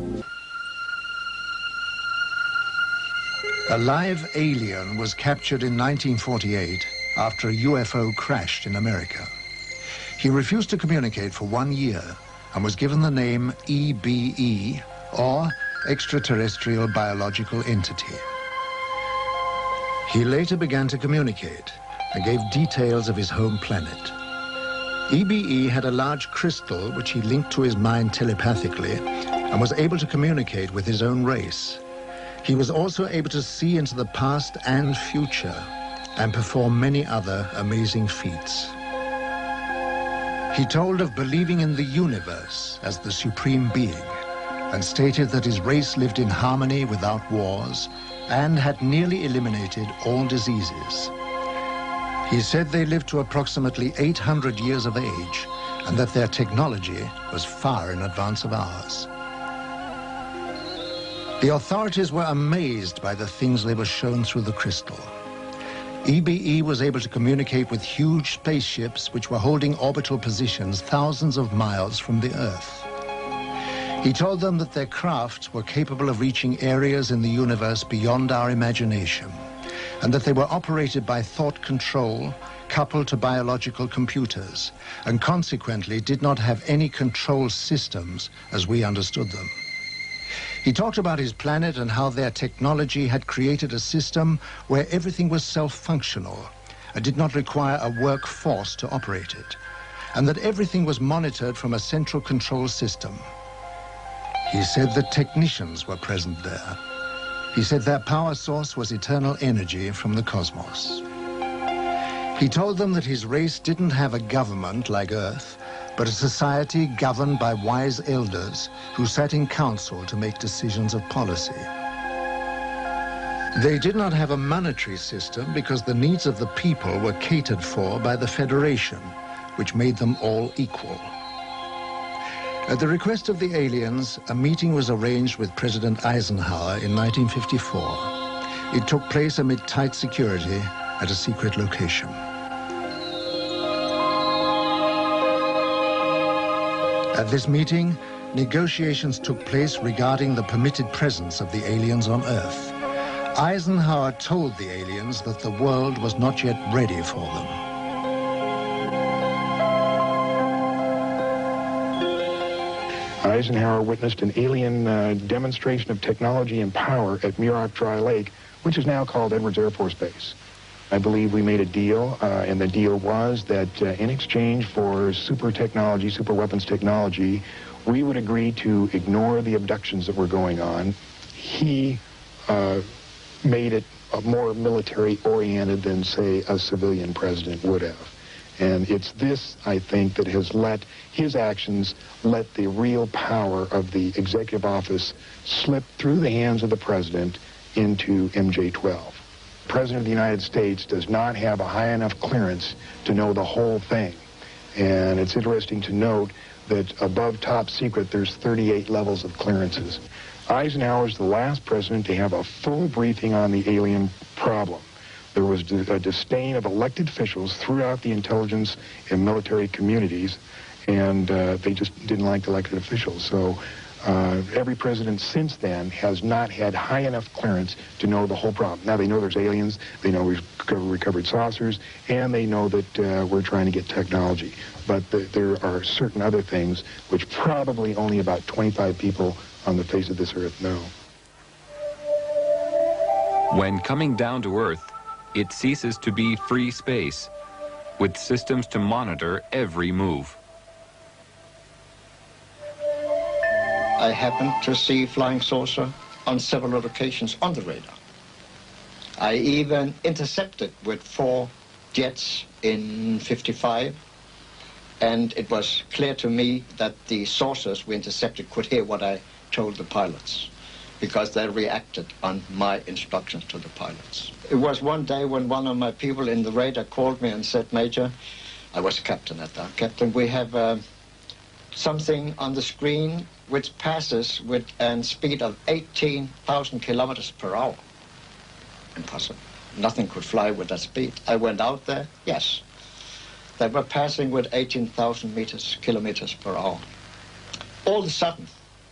A live alien was captured in 1948 after a UFO crashed in America. He refused to communicate for 1 year and was given the name EBE, or Extraterrestrial Biological Entity. He later began to communicate and gave details of his home planet. EBE had a large crystal which he linked to his mind telepathically and was able to communicate with his own race. He was also able to see into the past and future and perform many other amazing feats. He told of believing in the universe as the supreme being and stated that his race lived in harmony without wars and had nearly eliminated all diseases. He said they lived to approximately 800 years of age and that their technology was far in advance of ours. The authorities were amazed by the things they were shown through the crystal. EBE was able to communicate with huge spaceships which were holding orbital positions thousands of miles from the Earth. He told them that their crafts were capable of reaching areas in the universe beyond our imagination, and that they were operated by thought control coupled to biological computers, and consequently did not have any control systems as we understood them. He talked about his planet and how their technology had created a system where everything was self-functional and did not require a workforce to operate it, and that everything was monitored from a central control system. He said that technicians were present there. He said their power source was eternal energy from the cosmos. He told them that his race didn't have a government like Earth, but a society governed by wise elders who sat in council to make decisions of policy. They did not have a monetary system because the needs of the people were catered for by the Federation, which made them all equal. At the request of the aliens, a meeting was arranged with President Eisenhower in 1954. It took place amid tight security at a secret location. At this meeting, negotiations took place regarding the permitted presence of the aliens on Earth. Eisenhower told the aliens that the world was not yet ready for them. Eisenhower witnessed an alien demonstration of technology and power at Muroc Dry Lake, which is now called Edwards Air Force Base. I believe we made a deal, and the deal was that in exchange for super technology, super weapons technology, we would agree to ignore the abductions that were going on. He made it more military-oriented than, say, a civilian president would have. And it's this, I think, that has let his actions let the real power of the executive office slip through the hands of the president into MJ-12. The President of the United States does not have a high enough clearance to know the whole thing. And it's interesting to note that above top secret, there's 38 levels of clearances. Eisenhower's the last president to have a full briefing on the alien problem. There was a disdain of elected officials throughout the intelligence and military communities, and they just didn't like elected officials. So Every president since then has not had high enough clearance to know the whole problem. Now they know there's aliens, they know we've recovered saucers, and they know that we're trying to get technology. But there are certain other things which probably only about 25 people on the face of this earth know. When coming down to Earth, it ceases to be free space, with systems to monitor every move. I happened to see flying saucer on several occasions on the radar. I even intercepted with 4 jets in '55, and it was clear to me that the saucers we intercepted could hear what I told the pilots, because they reacted on my instructions to the pilots. It was one day when one of my people in the radar called me and said, "Major," I was captain at that, "Captain, we have something on the screen which passes with a speed of 18,000 kilometers per hour. Impossible. Nothing could fly with that speed. I went out there, yes. They were passing with 18,000 kilometers per hour. All of a sudden,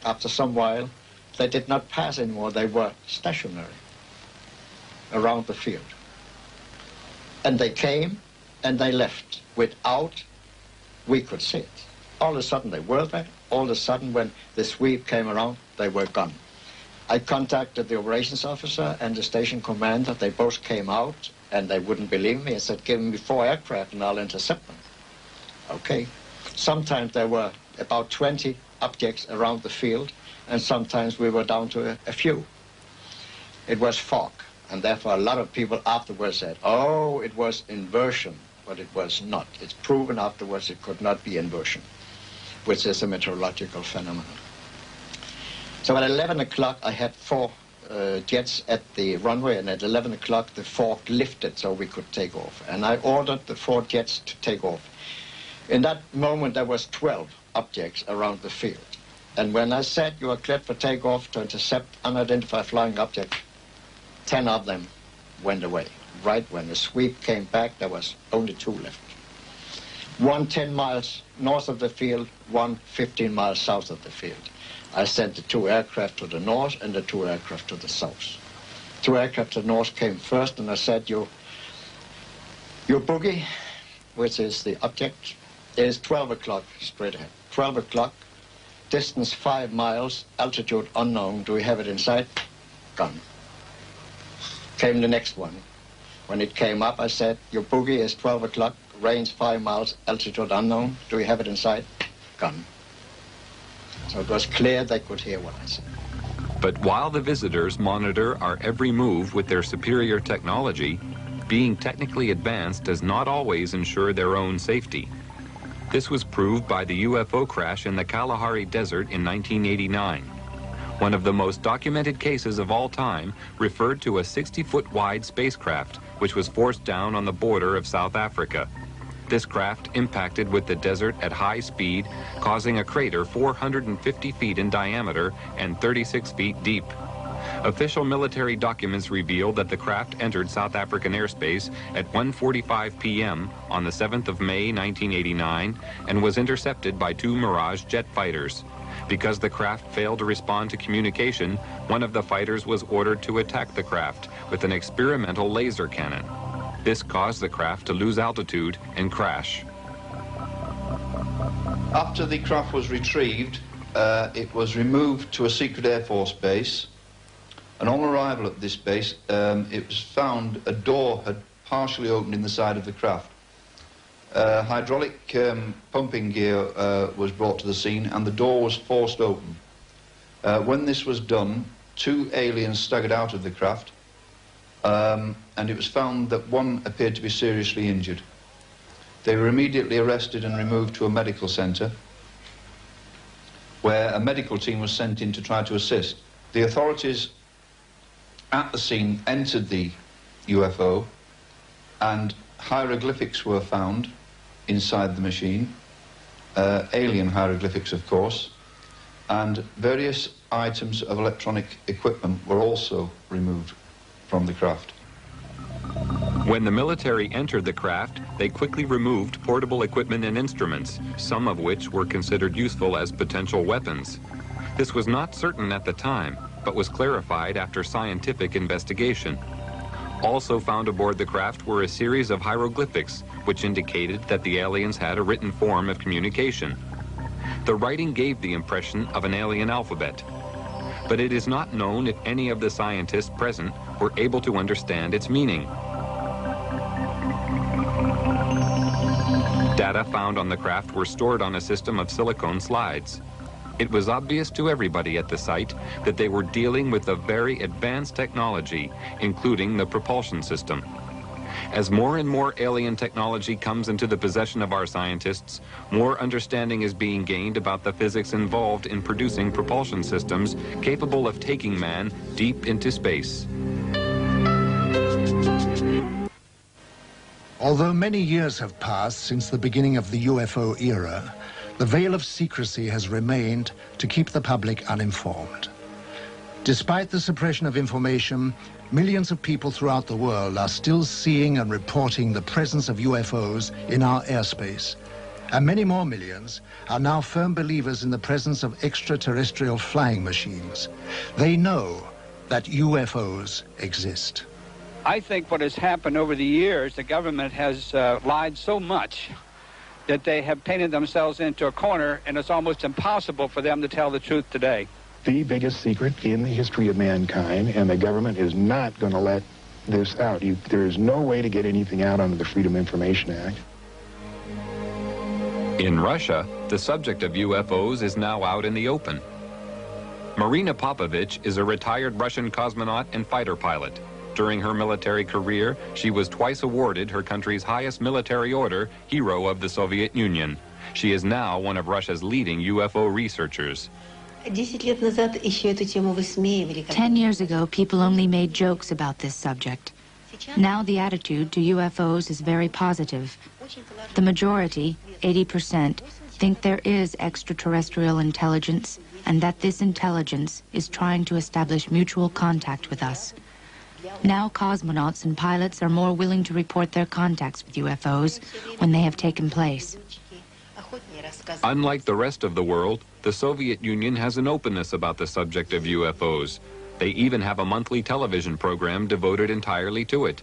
after some while, they did not pass anymore. They were stationary around the field. And they came and they left without we could see it. All of a sudden they were there. All of a sudden when the sweep came around, they were gone. I contacted the operations officer and the station commander. They both came out and they wouldn't believe me. I said, "Give me 4 aircraft and I'll intercept them." Okay. Sometimes there were about 20 objects around the field, and sometimes we were down to a few. It was fog, and therefore a lot of people afterwards said, "Oh, it was inversion," but it was not. It's proven afterwards it could not be inversion, which is a meteorological phenomenon. So at 11 o'clock, I had 4 jets at the runway, and at 11 o'clock, the fog lifted so we could take off. And I ordered the 4 jets to take off. In that moment, there was 12 objects around the field. And when I said you are cleared for takeoff to intercept unidentified flying objects, 10 of them went away. Right when the sweep came back, there was only 2 left. One 10 miles north of the field, one 15 miles south of the field. I sent the 2 aircraft to the north and the 2 aircraft to the south. 2 aircraft to the north came first, and I said, your boogie, which is the object, is 12 o'clock straight ahead. 12 o'clock, distance 5 miles, altitude unknown. Do we have it in sight? Gone. Came the next one. When it came up, I said, your boogie is 12 o'clock, range 5 miles, altitude unknown. Do we have it in sight? Gone. So it was clear they could hear what I said. But while the visitors monitor our every move with their superior technology, being technically advanced does not always ensure their own safety. This was proved by the UFO crash in the Kalahari Desert in 1989. One of the most documented cases of all time referred to a 60-foot wide spacecraft which was forced down on the border of South Africa. This craft impacted with the desert at high speed, causing a crater 450 feet in diameter and 36 feet deep. Official military documents reveal that the craft entered South African airspace at 1:45 p.m. on the 7th of May 1989 and was intercepted by 2 Mirage jet fighters. Because the craft failed to respond to communication, one of the fighters was ordered to attack the craft with an experimental laser cannon. This caused the craft to lose altitude and crash. After the craft was retrieved, it was removed to a secret Air Force base. And on arrival at this base, it was found a door had partially opened in the side of the craft. Hydraulic pumping gear was brought to the scene, and the door was forced open. When this was done, 2 aliens staggered out of the craft, and it was found that one appeared to be seriously injured. They were immediately arrested and removed to a medical centre, where a medical team was sent in to try to assist. The authorities at the scene entered the UFO, and hieroglyphics were found inside the machine, alien hieroglyphics, of course, and various items of electronic equipment were also removed from the craft. When the military entered the craft, they quickly removed portable equipment and instruments, some of which were considered useful as potential weapons. This was not certain at the time, but was clarified after scientific investigation. Also found aboard the craft were a series of hieroglyphics, which indicated that the aliens had a written form of communication. The writing gave the impression of an alien alphabet, but it is not known if any of the scientists present were able to understand its meaning. Data found on the craft were stored on a system of silicone slides. It was obvious to everybody at the site that they were dealing with a very advanced technology, including the propulsion system. As more and more alien technology comes into the possession of our scientists, more understanding is being gained about the physics involved in producing propulsion systems capable of taking man deep into space. Although many years have passed since the beginning of the UFO era, the veil of secrecy has remained to keep the public uninformed. Despite the suppression of information, millions of people throughout the world are still seeing and reporting the presence of UFOs in our airspace, and many more millions are now firm believers in the presence of extraterrestrial flying machines. They know that UFOs exist. I think what has happened over the years, the government has lied so much that they have painted themselves into a corner, and it's almost impossible for them to tell the truth today. The biggest secret in the history of mankind, and the government is not going to let this out. There is no way to get anything out under the Freedom of Information Act. In Russia, the subject of UFOs is now out in the open. Marina Popovich is a retired Russian cosmonaut and fighter pilot. During her military career, she was twice awarded her country's highest military order, Hero of the Soviet Union. She is now one of Russia's leading UFO researchers. 10 years ago, people only made jokes about this subject. Now the attitude to UFOs is very positive. The majority, 80%, think there is extraterrestrial intelligence and that this intelligence is trying to establish mutual contact with us. Now cosmonauts and pilots are more willing to report their contacts with UFOs when they have taken place. Unlike the rest of the world, the Soviet Union has an openness about the subject of UFOs. They even have a monthly television program devoted entirely to it.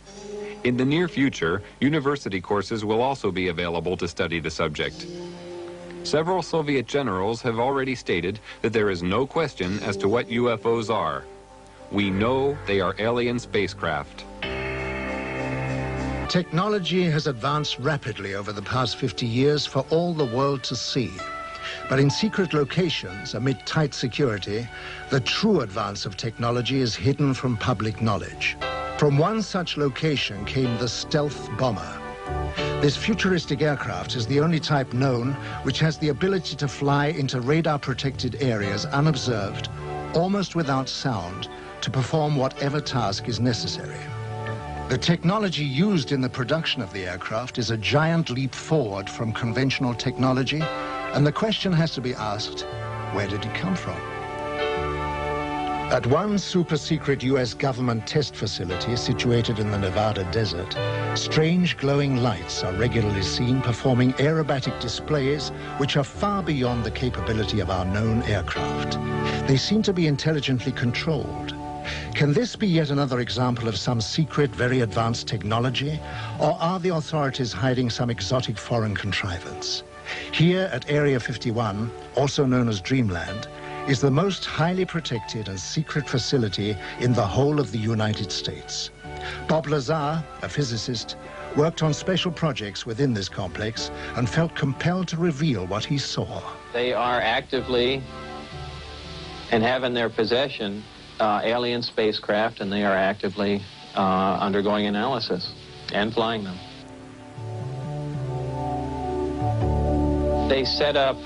In the near future, university courses will also be available to study the subject. Several Soviet generals have already stated that there is no question as to what UFOs are. We know they are alien spacecraft. Technology has advanced rapidly over the past 50 years for all the world to see. But in secret locations, amid tight security, the true advance of technology is hidden from public knowledge. From one such location came the stealth bomber. This futuristic aircraft is the only type known which has the ability to fly into radar-protected areas unobserved, almost without sound, to perform whatever task is necessary. The technology used in the production of the aircraft is a giant leap forward from conventional technology, and the question has to be asked, where did it come from? At one super-secret US government test facility situated in the Nevada desert, strange glowing lights are regularly seen performing aerobatic displays which are far beyond the capability of our known aircraft. They seem to be intelligently controlled. Can this be yet another example of some secret, very advanced technology? Or are the authorities hiding some exotic foreign contrivance? Here at Area 51, also known as Dreamland, is the most highly protected and secret facility in the whole of the United States. Bob Lazar, a physicist, worked on special projects within this complex and felt compelled to reveal what he saw. They are actively and have in their possession alien spacecraft, and they are actively undergoing analysis and flying them. They set up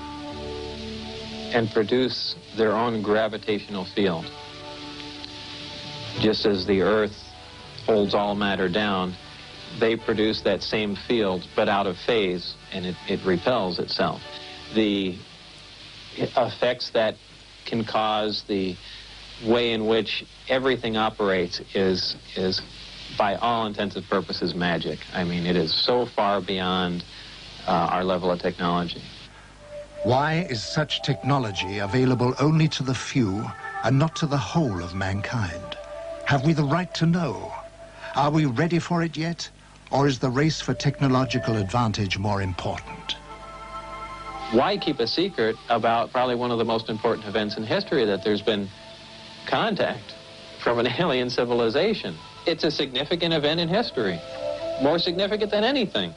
and produce their own gravitational field. Just as the Earth holds all matter down, they produce that same field, but out of phase, and it repels itself. The effects that can cause, the way in which everything operates is by all intents and purposes, magic. I mean, it is so far beyond our level of technology. Why is such technology available only to the few and not to the whole of mankind? Have we the right to know? Are we ready for it yet? Or is the race for technological advantage more important? Why keep a secret about probably one of the most important events in history, that there's been contact from an alien civilization? It's a significant event in history, more significant than anything.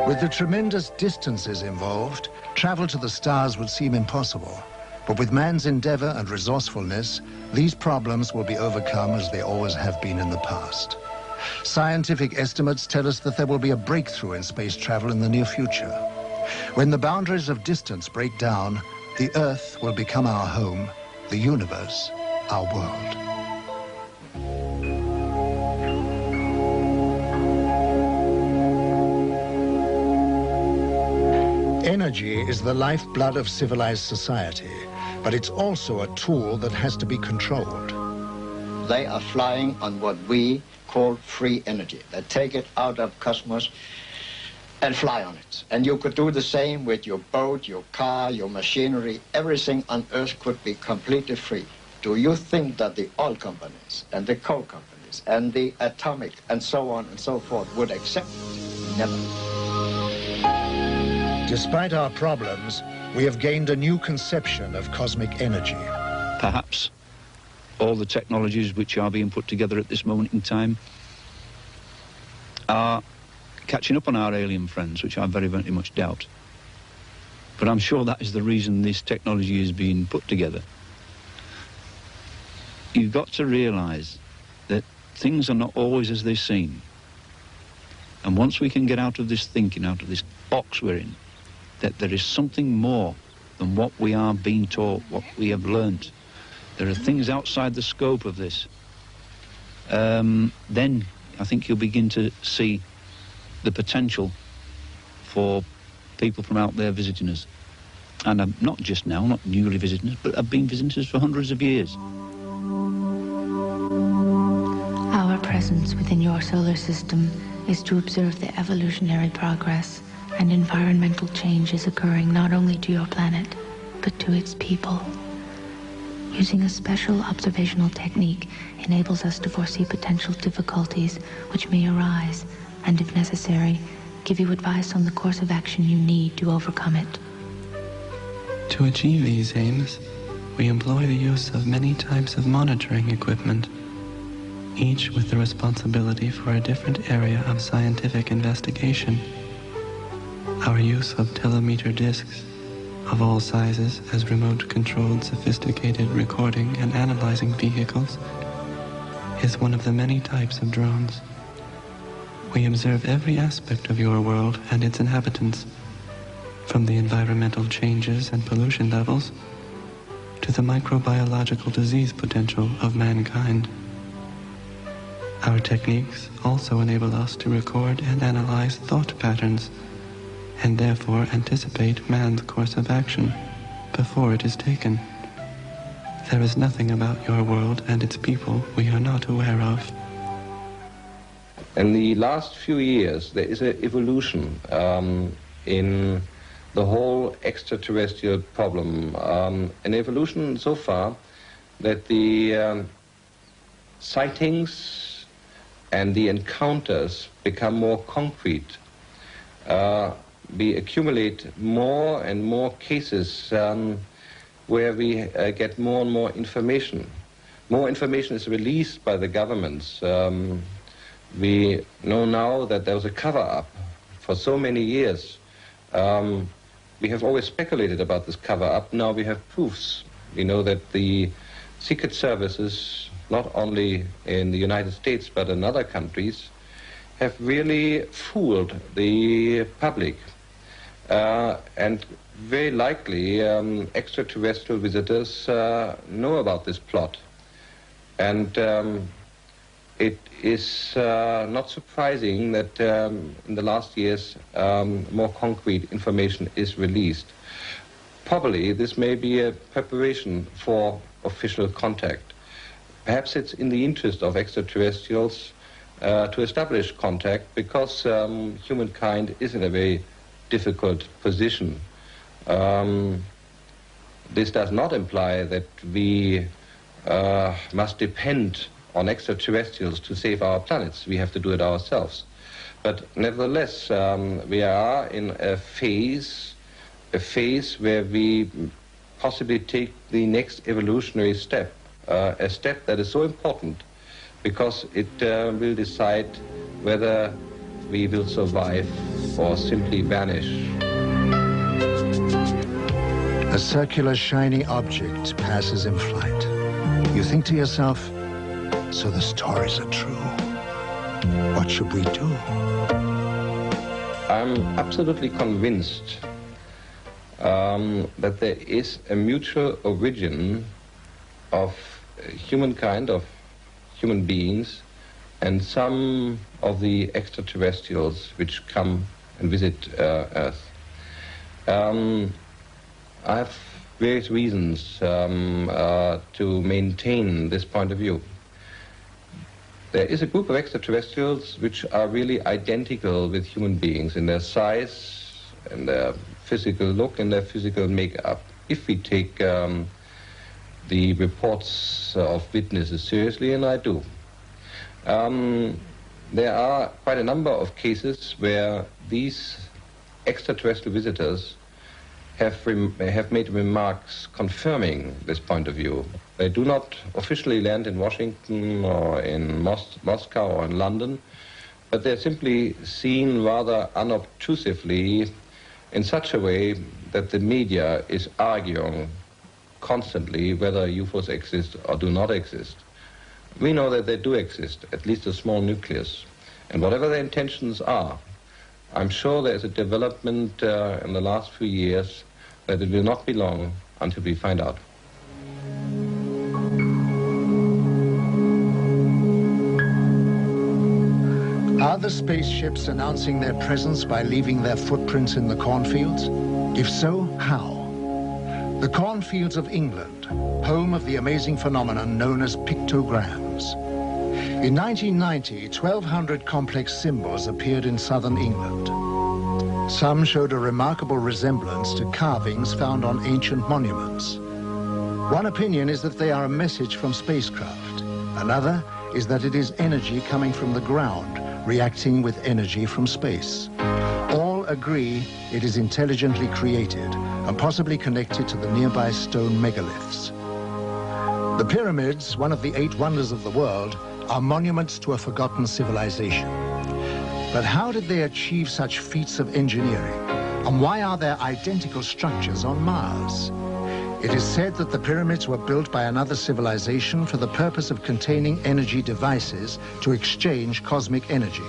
With the tremendous distances involved, travel to the stars would seem impossible. But with man's endeavor and resourcefulness, these problems will be overcome as they always have been in the past. Scientific estimates tell us that there will be a breakthrough in space travel in the near future. When the boundaries of distance break down, the Earth will become our home, the universe, our world. Energy is the lifeblood of civilized society, but it's also a tool that has to be controlled. They are flying on what we call free energy. They take it out of cosmos and fly on it. And you could do the same with your boat, your car, your machinery. Everything on Earth could be completely free. Do you think that the oil companies and the coal companies and the atomic and so on and so forth would accept it? Never. Despite our problems, we have gained a new conception of cosmic energy. Perhaps all the technologies which are being put together at this moment in time are catching up on our alien friends, which I very, very much doubt. But I'm sure that is the reason this technology is being put together. You've got to realize that things are not always as they seem. And once we can get out of this thinking, out of this box we're in, that there is something more than what we are being taught, what we have learnt. There are things outside the scope of this. Then I think you'll begin to see the potential for people from out there visiting us. And not just now, not newly visiting us, but have been visiting us for hundreds of years. Our presence within your solar system is to observe the evolutionary progress and environmental changes occurring not only to your planet, but to its people. Using a special observational technique enables us to foresee potential difficulties which may arise, and if necessary, give you advice on the course of action you need to overcome it. To achieve these aims, we employ the use of many types of monitoring equipment, each with the responsibility for a different area of scientific investigation. Our use of telemeter discs of all sizes as remote-controlled sophisticated recording and analyzing vehicles is one of the many types of drones. We observe every aspect of your world and its inhabitants, from the environmental changes and pollution levels to the microbiological disease potential of mankind. Our techniques also enable us to record and analyze thought patterns and therefore anticipate man's course of action before it is taken. There is nothing about your world and its people we are not aware of. In the last few years, there is an evolution in the whole extraterrestrial problem. An evolution so far that the sightings and the encounters become more concrete. We accumulate more and more cases where we get more and more information. More information is released by the governments. We know now that there was a cover-up for so many years. We have always speculated about this cover-up. Now we have proofs. We know that the secret services, not only in the United States but in other countries, have really fooled the public. And very likely extraterrestrial visitors know about this plot. And it is not surprising that in the last years more concrete information is released. Probably this may be a preparation for official contact. Perhaps it's in the interest of extraterrestrials to establish contact because humankind is in a very difficult position. This does not imply that we must depend on extraterrestrials to save our planets. We have to do it ourselves. But nevertheless, we are in a phase where we possibly take the next evolutionary step, a step that is so important because it will decide whether we will survive or simply vanish. A circular, shiny object passes in flight. You think to yourself, so the stories are true. What should we do? I'm absolutely convinced that there is a mutual origin of humankind, of human beings, and some of the extraterrestrials which come and visit Earth. I have various reasons to maintain this point of view. There is a group of extraterrestrials which are really identical with human beings in their size, and their physical look, and their physical makeup. If we take the reports of witnesses seriously, and I do. There are quite a number of cases where these extraterrestrial visitors have made remarks confirming this point of view. They do not officially land in Washington or in Moscow or in London, but they're simply seen rather unobtrusively in such a way that the media is arguing constantly whether UFOs exist or do not exist. We know that they do exist, at least a small nucleus. And whatever their intentions are, I'm sure there's a development in the last few years that it will not be long until we find out. Are the spaceships announcing their presence by leaving their footprints in the cornfields? If so, how? The cornfields of England, home of the amazing phenomenon known as pictograms. In 1990, 1,200 complex symbols appeared in southern England. Some showed a remarkable resemblance to carvings found on ancient monuments. One opinion is that they are a message from spacecraft. Another is that it is energy coming from the ground, reacting with energy from space. All agree it is intelligently created and possibly connected to the nearby stone megaliths. The pyramids, one of the 8 wonders of the world, are monuments to a forgotten civilization. But how did they achieve such feats of engineering? And why are there identical structures on Mars? It is said that the pyramids were built by another civilization for the purpose of containing energy devices to exchange cosmic energy.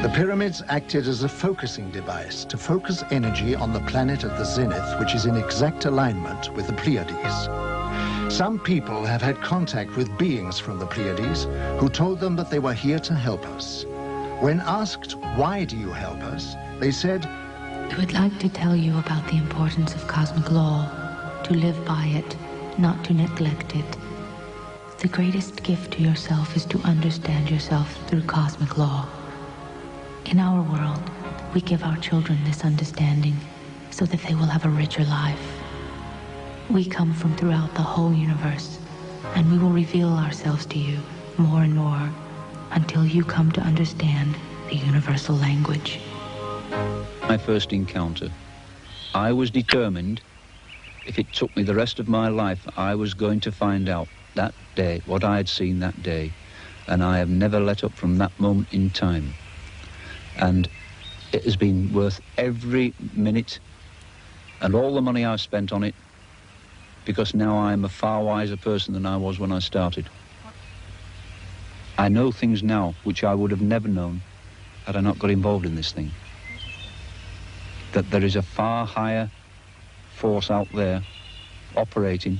The pyramids acted as a focusing device to focus energy on the planet at the zenith, which is in exact alignment with the Pleiades. Some people have had contact with beings from the Pleiades who told them that they were here to help us. When asked, why do you help us, they said, I would like to tell you about the importance of cosmic law, to live by it, not to neglect it. The greatest gift to yourself is to understand yourself through cosmic law. In our world, we give our children this understanding so that they will have a richer life. We come from throughout the whole universe, and we will reveal ourselves to you more and more until you come to understand the universal language. My first encounter, I was determined, if it took me the rest of my life, I was going to find out that day what I had seen that day, and I have never let up from that moment in time. And it has been worth every minute and all the money I've spent on it, because now I'm a far wiser person than I was when I started. I know things now which I would have never known had I not got involved in this thing. That there is a far higher force out there operating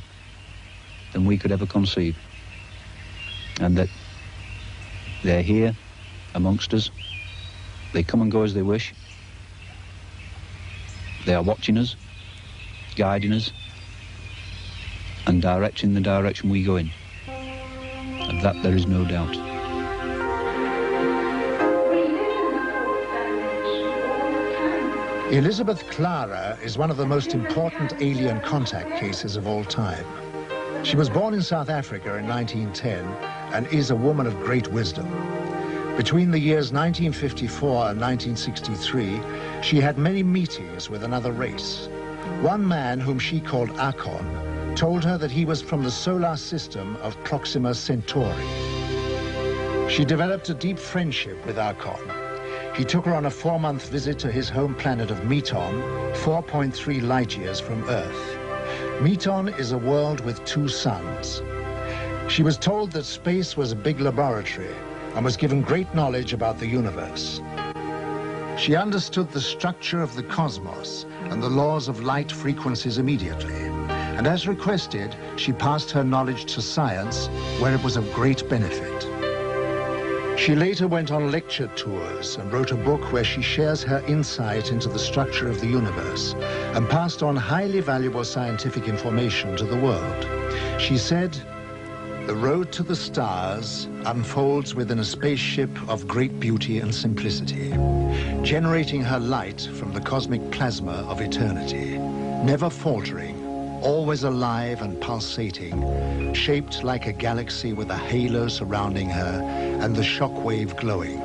than we could ever conceive. And that they're here amongst us. They come and go as they wish. They are watching us, guiding us, and directing the direction we go in. Of that there is no doubt. Elizabeth Clara is one of the most important alien contact cases of all time. She was born in South Africa in 1910 and is a woman of great wisdom. Between the years 1954 and 1963, she had many meetings with another race. One man, whom she called Akon, told her that he was from the solar system of Proxima Centauri. She developed a deep friendship with Akon. He took her on a 4-month visit to his home planet of Meton, 4.3 light years from Earth. Meton is a world with 2 suns. She was told that space was a big laboratory and was given great knowledge about the universe. She understood the structure of the cosmos and the laws of light frequencies immediately. And as requested, she passed her knowledge to science, where it was of great benefit. She later went on lecture tours and wrote a book where she shares her insight into the structure of the universe and passed on highly valuable scientific information to the world. She said, "The road to the stars unfolds within a spaceship of great beauty and simplicity, generating her light from the cosmic plasma of eternity, never faltering, always alive and pulsating, shaped like a galaxy with a halo surrounding her and the shockwave glowing.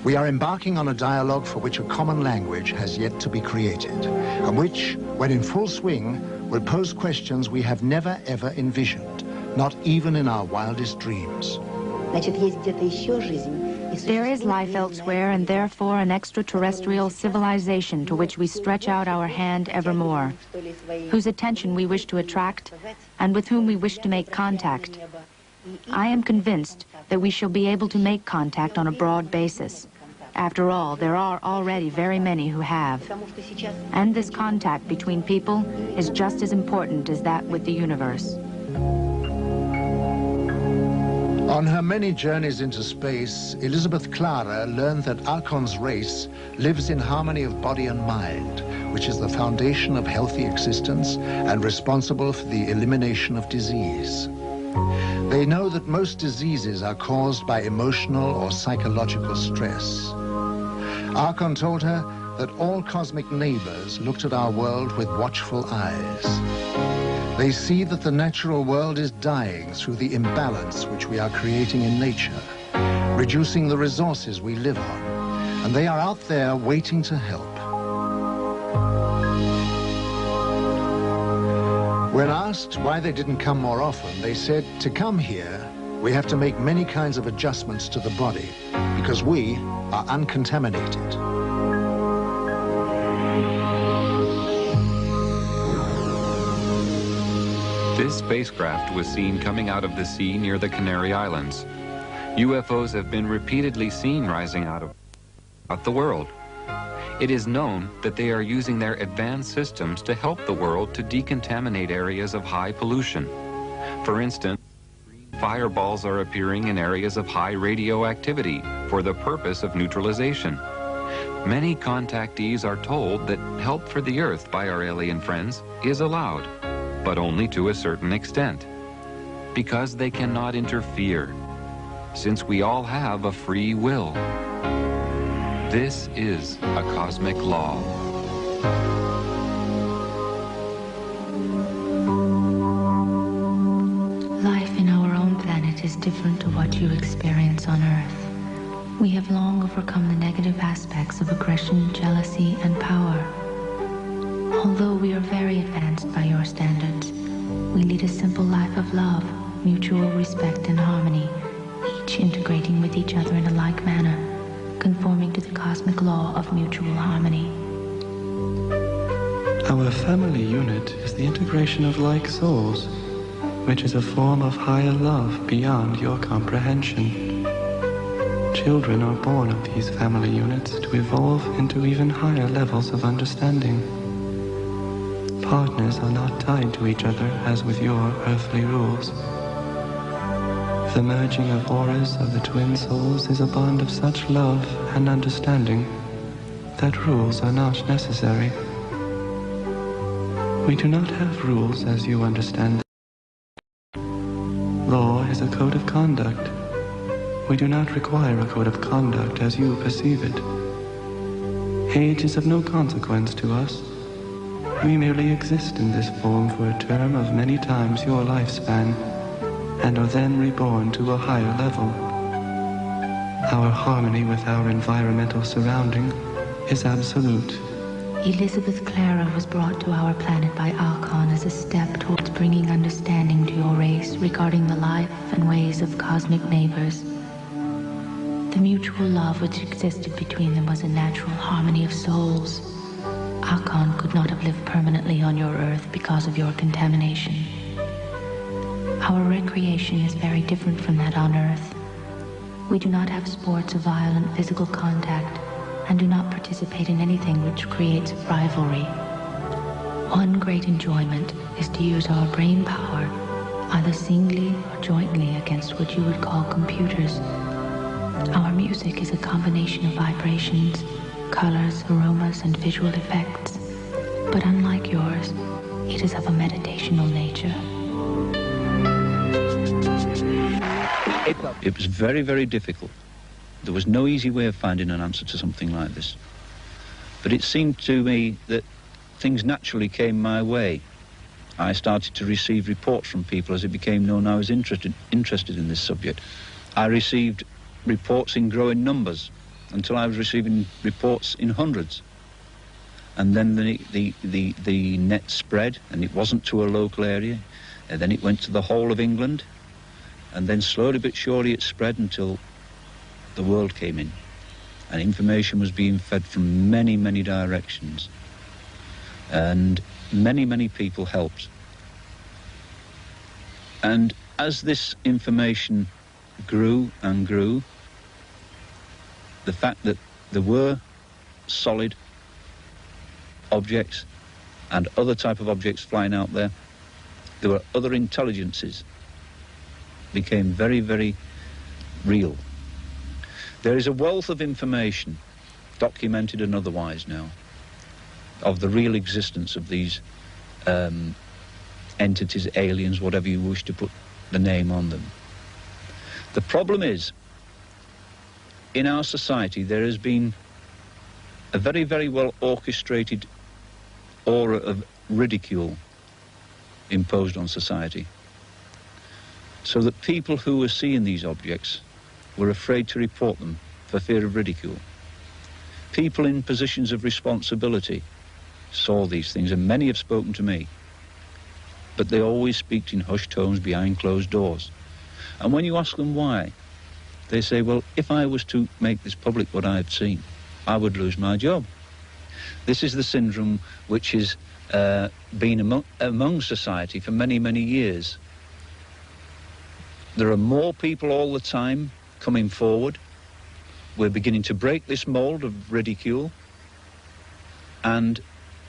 We are embarking on a dialogue for which a common language has yet to be created, and which, when in full swing, will pose questions we have never ever envisioned, not even in our wildest dreams." There is life elsewhere, and therefore an extraterrestrial civilization to which we stretch out our hand evermore, whose attention we wish to attract, and with whom we wish to make contact. I am convinced that we shall be able to make contact on a broad basis. After all, there are already very many who have. And this contact between people is just as important as that with the universe. On her many journeys into space, Elizabeth Clara learned that Akon's race lives in harmony of body and mind, which is the foundation of healthy existence and responsible for the elimination of disease. They know that most diseases are caused by emotional or psychological stress. Akon told her that all cosmic neighbors looked at our world with watchful eyes. They see that the natural world is dying through the imbalance which we are creating in nature, reducing the resources we live on, and they are out there waiting to help. When asked why they didn't come more often, they said, to come here, we have to make many kinds of adjustments to the body because we are uncontaminated. This spacecraft was seen coming out of the sea near the Canary Islands. UFOs have been repeatedly seen rising out of the world. It is known that they are using their advanced systems to help the world to decontaminate areas of high pollution. For instance, fireballs are appearing in areas of high radioactivity for the purpose of neutralization. Many contactees are told that help for the Earth by our alien friends is allowed, but only to a certain extent, because they cannot interfere, since we all have a free will. This is a cosmic law. Life in our own planet is different to what you experience on Earth. We have long overcome the negative aspects of aggression, jealousy, and power. Although we are very advanced by your standards, we lead a simple life of love, mutual respect, and harmony, each integrating with each other in a like manner, conforming to the cosmic law of mutual harmony. Our family unit is the integration of like souls, which is a form of higher love beyond your comprehension. Children are born of these family units to evolve into even higher levels of understanding. Partners are not tied to each other as with your earthly rules. The merging of auras of the twin souls is a bond of such love and understanding that rules are not necessary. We do not have rules as you understand them. Law is a code of conduct. We do not require a code of conduct as you perceive it. Age is of no consequence to us. We merely exist in this form for a term of many times your lifespan, and are then reborn to a higher level. Our harmony with our environmental surrounding is absolute. Elizabeth Clara was brought to our planet by Archon as a step towards bringing understanding to your race regarding the life and ways of cosmic neighbors. The mutual love which existed between them was a natural harmony of souls. Archon could not have lived permanently on your Earth because of your contamination. Our recreation is very different from that on Earth. We do not have sports of violent physical contact, and do not participate in anything which creates rivalry. One great enjoyment is to use our brain power, either singly or jointly, against what you would call computers. Our music is a combination of vibrations, colors, aromas, and visual effects. But unlike yours, it is of a meditational nature. It was very, very difficult. There was no easy way of finding an answer to something like this. But it seemed to me that things naturally came my way. I started to receive reports from people as it became known I was interested in this subject. I received reports in growing numbers until I was receiving reports in hundreds. And then the net spread, and it wasn't to a local area, and then it went to the whole of England, and then slowly but surely it spread until the world came in, and information was being fed from many, many directions, and many, many people helped. And as this information grew and grew, the fact that there were solid objects and other type of objects flying out there were other intelligences, became very, very real. There is a wealth of information, documented and otherwise now, of the real existence of these entities, aliens, whatever you wish to put the name on them. The problem is, in our society, there has been a very, very well orchestrated aura of ridicule imposed on society, so that people who were seeing these objects were afraid to report them for fear of ridicule. People in positions of responsibility saw these things, and many have spoken to me, but they always speak in hushed tones behind closed doors. And when you ask them why, they say, well, if I was to make this public what I had seen, I would lose my job. This is the syndrome which has been among society for many, many years. There are more people all the time coming forward. We're beginning to break this mold of ridicule, and